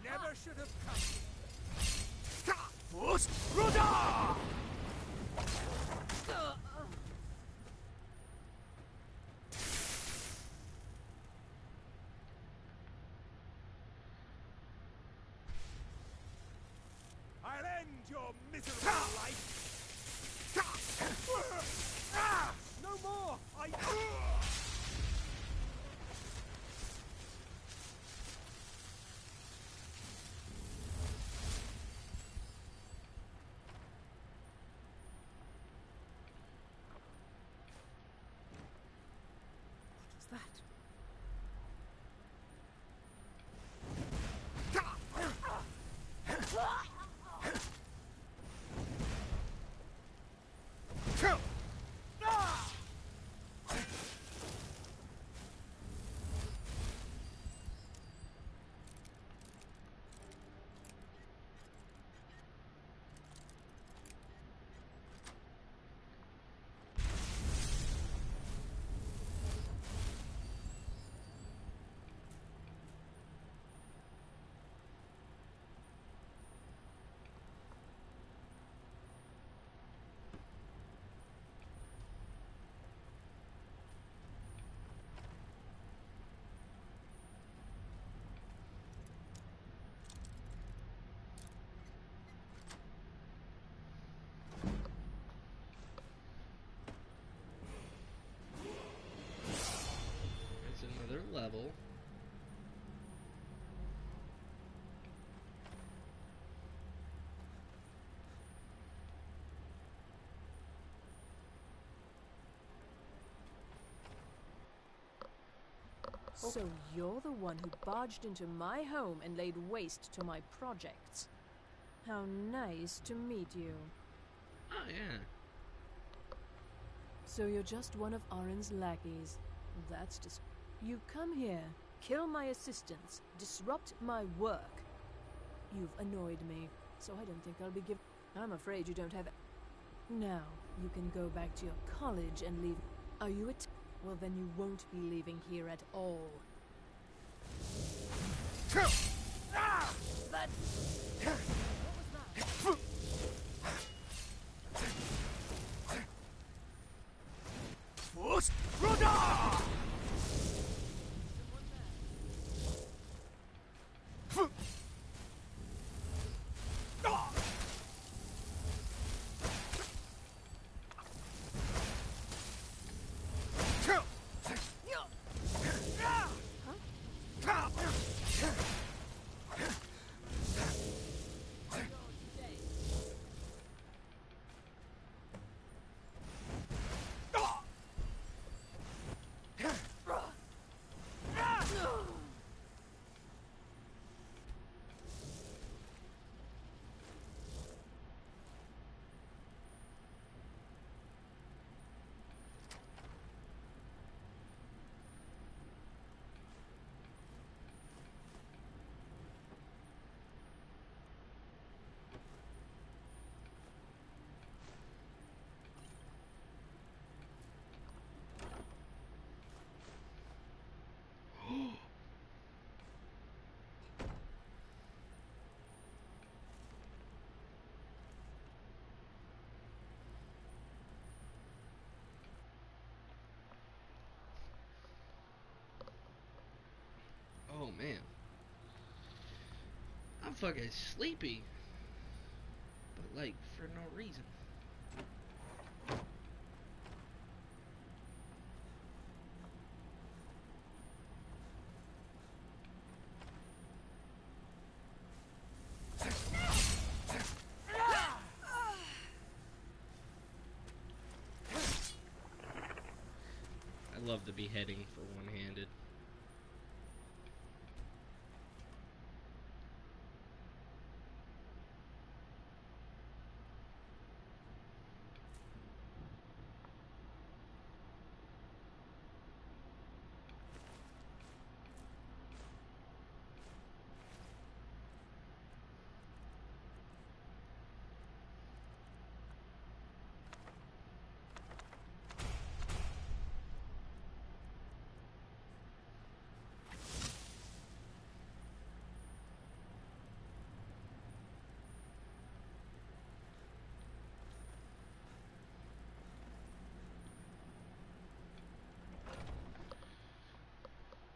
Never should have come here. Force Ruda! I'll end your miserable life. No more! That. It's another level. So you're the one who barged into my home and laid waste to my projects. How nice to meet you. Oh, yeah. So you're just one of Arin's lackeys. That's just... You come here, kill my assistants, disrupt my work. You've annoyed me, so I don't think I'll be giving... I'm afraid you don't have... Now, you can go back to your college and leave... Are you at... Well, then you won't be leaving here at all. That... Force Ruda! motherfucker is sleepy. But, like, for no reason. I love the beheading for one-handed.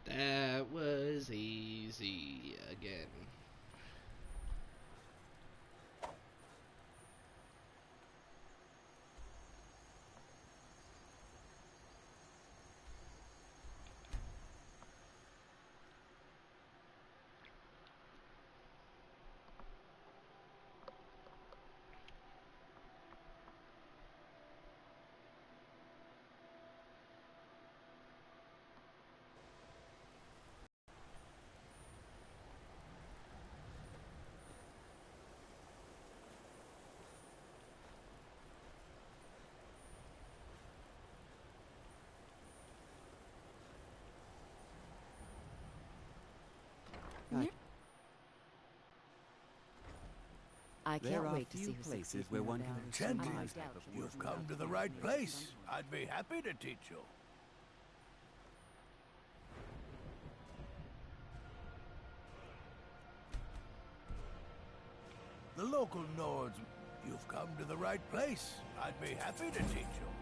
That was easy again. I There can't are wait to few see who places succeeds where in one the can valley. enchanting. I doubt You've come to the right place. I'd be happy to teach you. The local Nords, you've come to the right place. I'd be happy to teach you.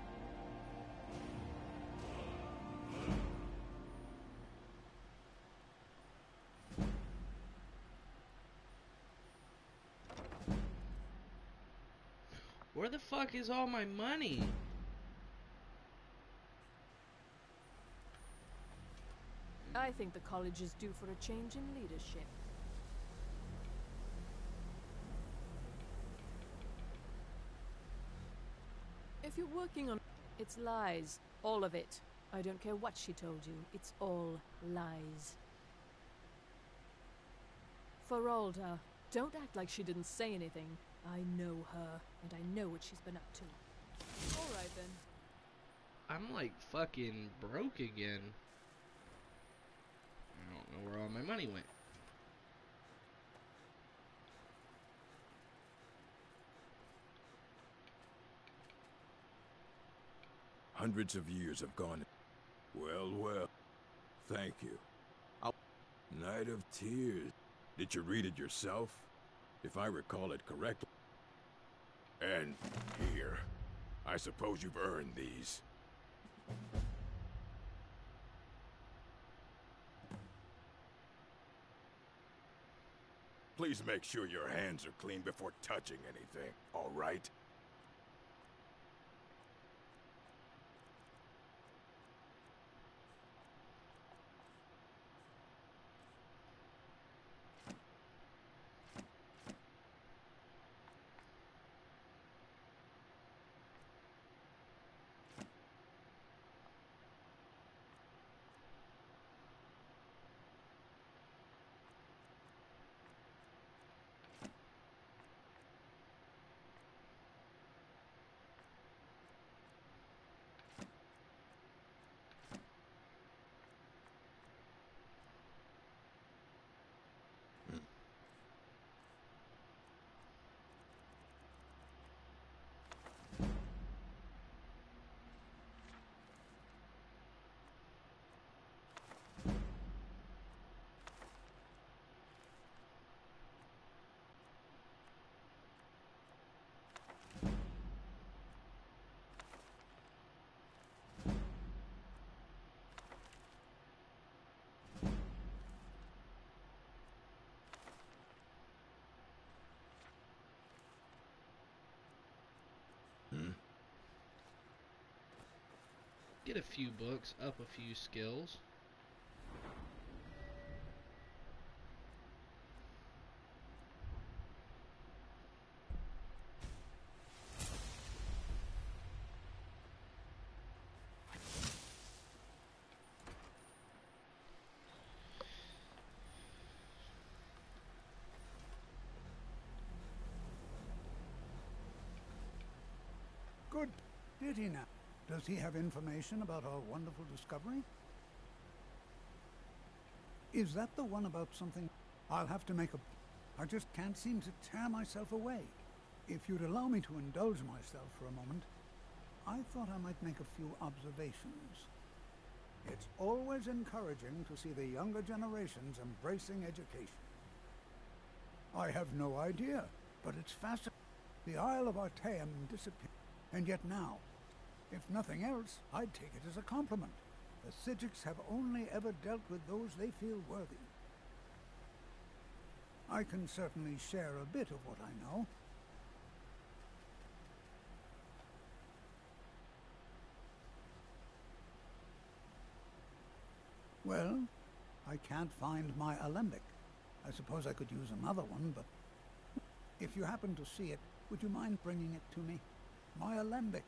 Where the fuck is all my money? I think the college is due for a change in leadership. If you're working on... It's lies. All of it. I don't care what she told you. It's all lies. Feralda, don't act like she didn't say anything. I know her, and I know what she's been up to. Alright then. I'm like fucking broke again. I don't know where all my money went. Hundreds of years have gone. Well, well. Thank you. Night of Tears. Did you read it yourself? If I recall it correctly. And here. I suppose you've earned these. Please make sure your hands are clean before touching anything, all right? get a few books, up a few skills. Good. Did he now? Does he have information about our wonderful discovery? Is that the one about something? I'll have to make a... I just can't seem to tear myself away. If you'd allow me to indulge myself for a moment, I thought I might make a few observations. It's always encouraging to see the younger generations embracing education. I have no idea, but it's fascinating. The Isle of Artaeum disappeared. And yet now, if nothing else, I'd take it as a compliment. The Psijics have only ever dealt with those they feel worthy. I can certainly share a bit of what I know. Well, I can't find my alembic. I suppose I could use another one, but if you happen to see it, would you mind bringing it to me? My alembic.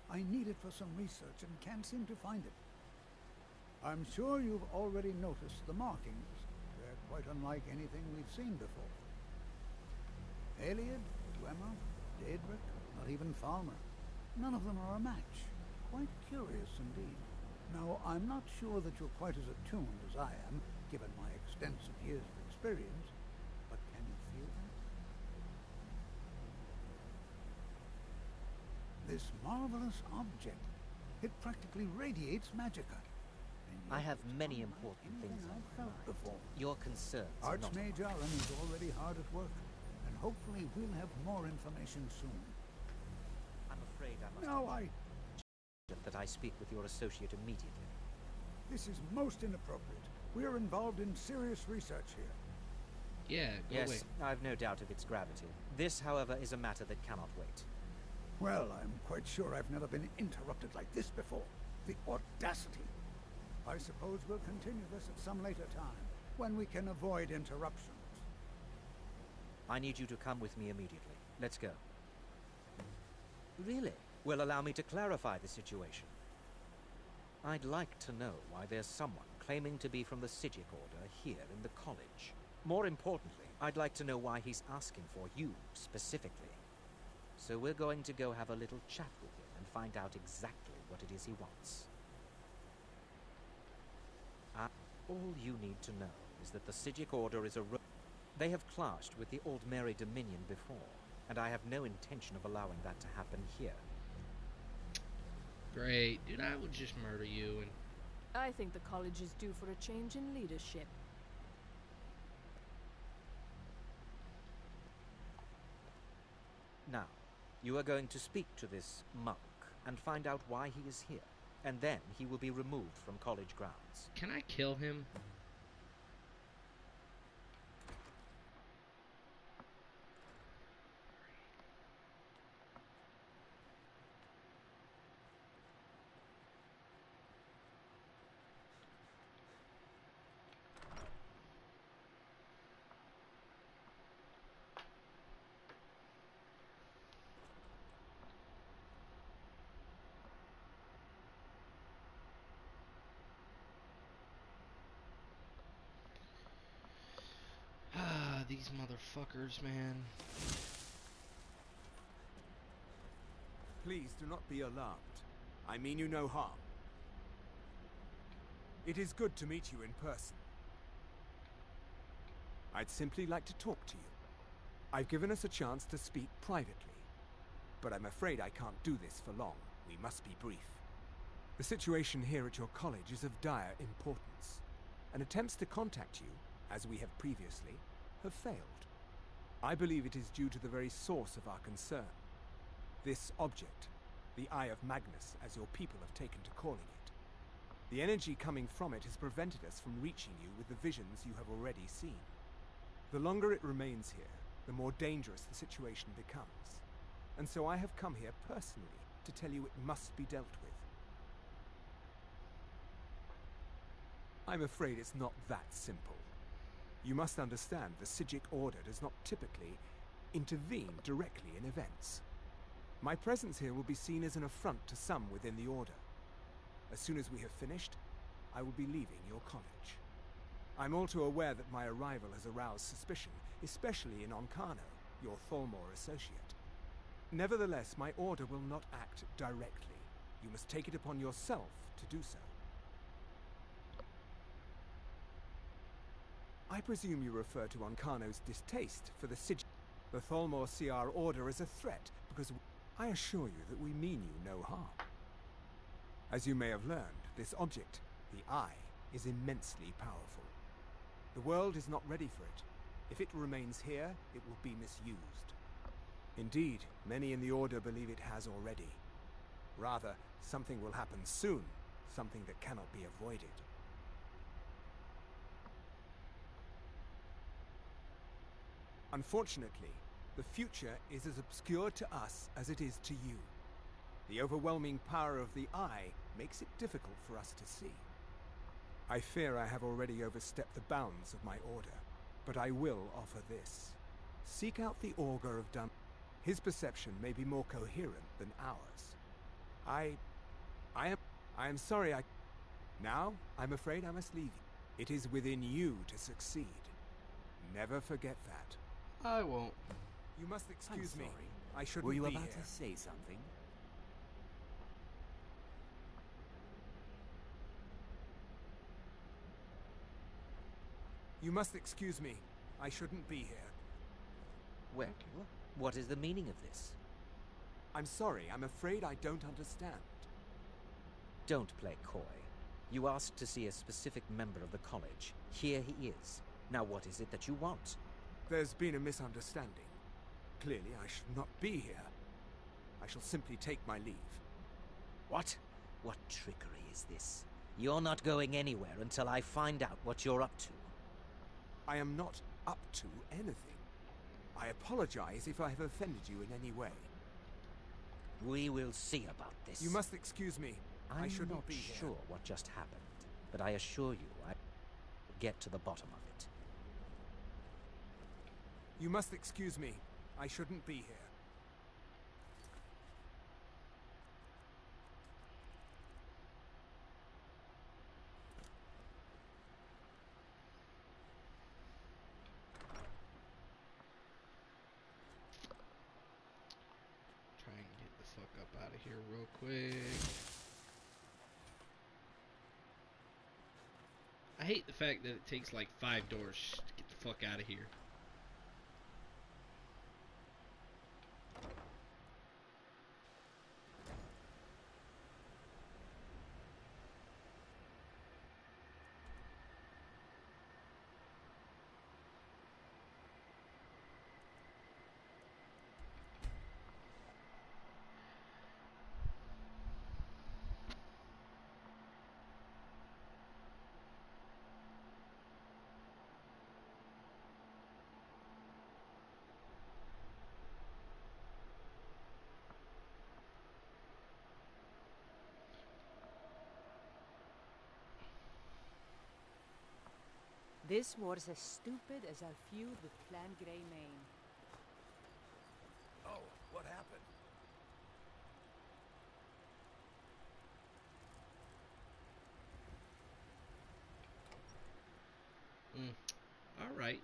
I need it for some research and can't seem to find it. I'm sure you've already noticed the markings. They're quite unlike anything we've seen before. Aliad, Dwemer, Daedric, not even Falmer. None of them are a match. Quite curious indeed. Now, I'm not sure that you're quite as attuned as I am, given my extensive years of experience, but can you feel that? This marvelous object. It practically radiates magicka. I have many important things on my mind. Before. Your concerns are not... Archmage Alan is already hard at work, and hopefully we'll have more information soon. I'm afraid I must... No, that I speak with your associate immediately. This is most inappropriate. We're involved in serious research here. Yeah, go yes, away. I've no doubt of its gravity. This, however, is a matter that cannot wait. Well, I'm quite sure I've never been interrupted like this before. The audacity. I suppose we'll continue this at some later time, when we can avoid interruptions. I need you to come with me immediately. Let's go. Really? Well, allow me to clarify the situation. I'd like to know why there's someone claiming to be from the Psijic Order here in the college. More importantly, I'd like to know why he's asking for you, specifically. So we're going to go have a little chat with him and find out exactly what it is he wants. All you need to know is that the Psijic Order is a... They have clashed with the Old Mary Dominion before, and I have no intention of allowing that to happen here. Great. Dude, I would just murder you and... I think the college is due for a change in leadership. Now, you are going to speak to this monk and find out why he is here. And then he will be removed from college grounds. Can I kill him? These motherfuckers, man. Please do not be alarmed. I mean you no harm. It is good to meet you in person. I'd simply like to talk to you. I've given us a chance to speak privately, but I'm afraid I can't do this for long. We must be brief. The situation here at your college is of dire importance, and attempts to contact you, as we have previously, have failed. I believe it is due to the very source of our concern. This object, the Eye of Magnus, as your people have taken to calling it. The energy coming from it has prevented us from reaching you with the visions you have already seen. The longer it remains here, the more dangerous the situation becomes. And so I have come here personally to tell you it must be dealt with. I'm afraid it's not that simple. You must understand the Sijic Order does not typically intervene directly in events. My presence here will be seen as an affront to some within the Order. As soon as we have finished, I will be leaving your college. I'm all too aware that my arrival has aroused suspicion, especially in Onkano, your Thalmor associate. Nevertheless, my Order will not act directly. You must take it upon yourself to do so. I presume you refer to Onkano's distaste for the Sijic. The Thalmor see our Order as a threat, because I assure you that we mean you no harm. As you may have learned, this object, the Eye, is immensely powerful. The world is not ready for it. If it remains here, it will be misused. Indeed, many in the Order believe it has already. Rather, something will happen soon, something that cannot be avoided. Unfortunately, the future is as obscure to us as it is to you. The overwhelming power of the Eye makes it difficult for us to see. I fear I have already overstepped the bounds of my Order, but I will offer this. Seek out the Augur of Dun. His perception may be more coherent than ours. I am sorry Now, I'm afraid I must leave you. It is within you to succeed. Never forget that. I won't. You must excuse me. I shouldn't Were you be about here. to say something? You must excuse me. I shouldn't be here. Well, what is the meaning of this? I'm sorry. I'm afraid I don't understand. Don't play coy. You asked to see a specific member of the college. Here he is. Now what is it that you want? There's been a misunderstanding. Clearly, I should not be here. I shall simply take my leave. What? What trickery is this? You're not going anywhere until I find out what you're up to. I am not up to anything. I apologize if I have offended you in any way. We will see about this. You must excuse me. I shouldn't not be here. sure what just happened, but I assure you I will get to the bottom of it. You must excuse me. I shouldn't be here. Try and get the fuck up out of here real quick. I hate the fact that it takes like 5 doors to get the fuck out of here. This war's as stupid as our feud with Clan Greymane. Oh, what happened? Alright.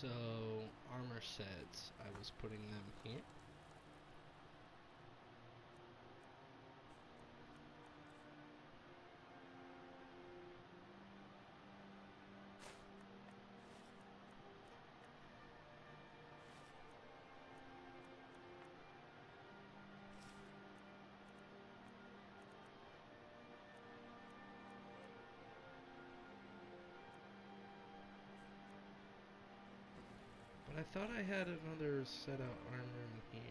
So, armor sets, I was putting them here. But I thought I had another set of armor in here.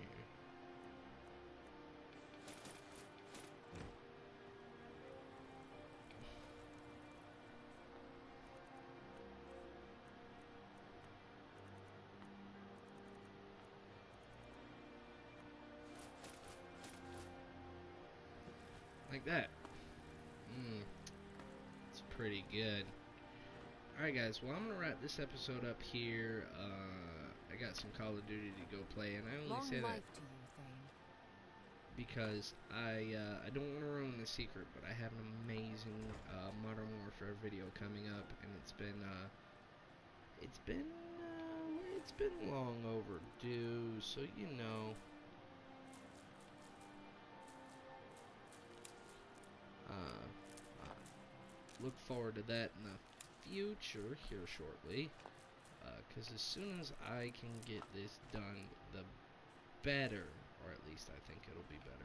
Like that. It's pretty good. Alright guys, well I'm going to wrap this episode up here. I got some Call of Duty to go play, and I only Long say that life to you, Thane. because I don't want to ruin the secret, but I have an amazing Modern Warfare video coming up, and it's been long overdue, so you know. Look forward to that in the future here shortly, because as soon as I can get this done, the better, or at least I think it'll be better.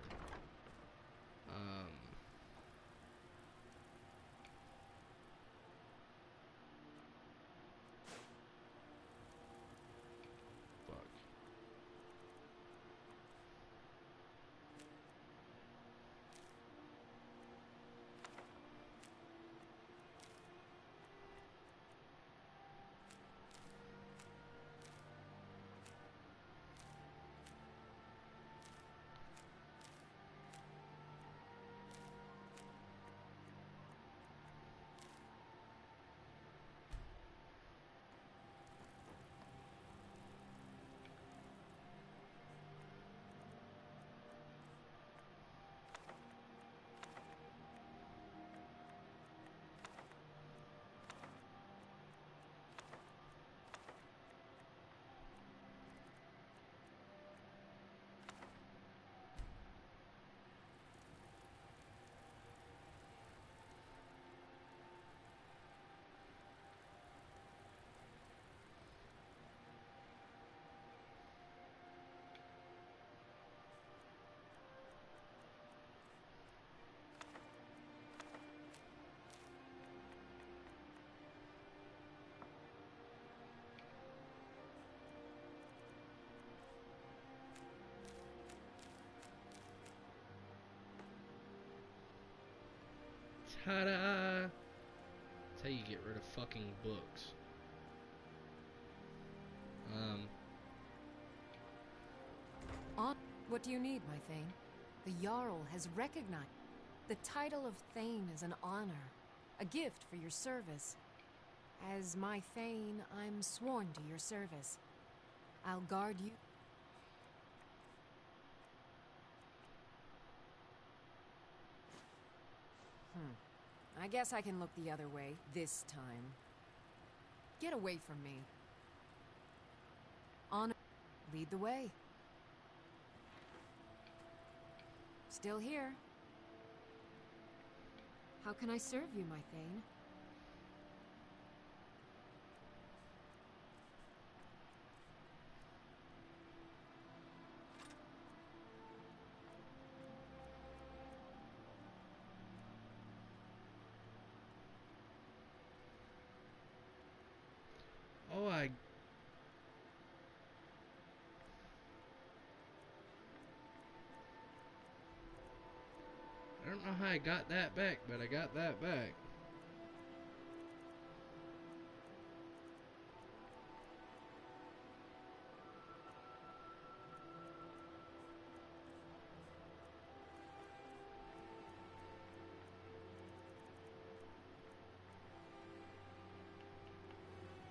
Fuck. Ta-da! That's how you get rid of fucking books. What do you need, my Thane? The Jarl has recognized. The title of Thane is an honor, a gift for your service. As my Thane, I'm sworn to your service. I'll guard you. I guess I can look the other way this time. Get away from me. Honor, lead the way. Still here. How can I serve you, my Thane? Oh, I don't know how I got that back, but I got that back.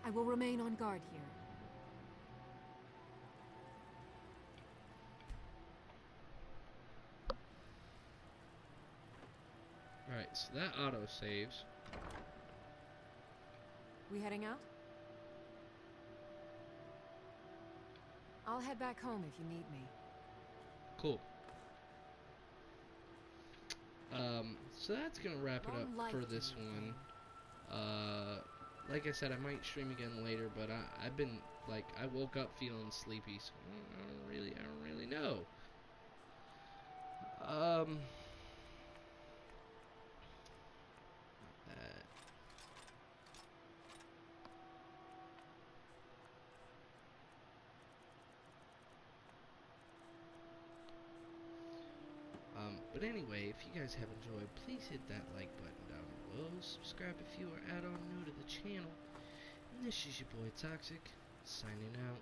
I will remain on guard here. Alright, so that auto saves. We heading out? I'll head back home if you need me. Cool. So that's gonna wrap it up for this one. Like I said, I might stream again later, but I've been, like, I woke up feeling sleepy, so I don't really know. But anyway, if you guys have enjoyed, please hit that like button down below. Subscribe if you are add-on new to the channel. And this is your boy Toxic, signing out.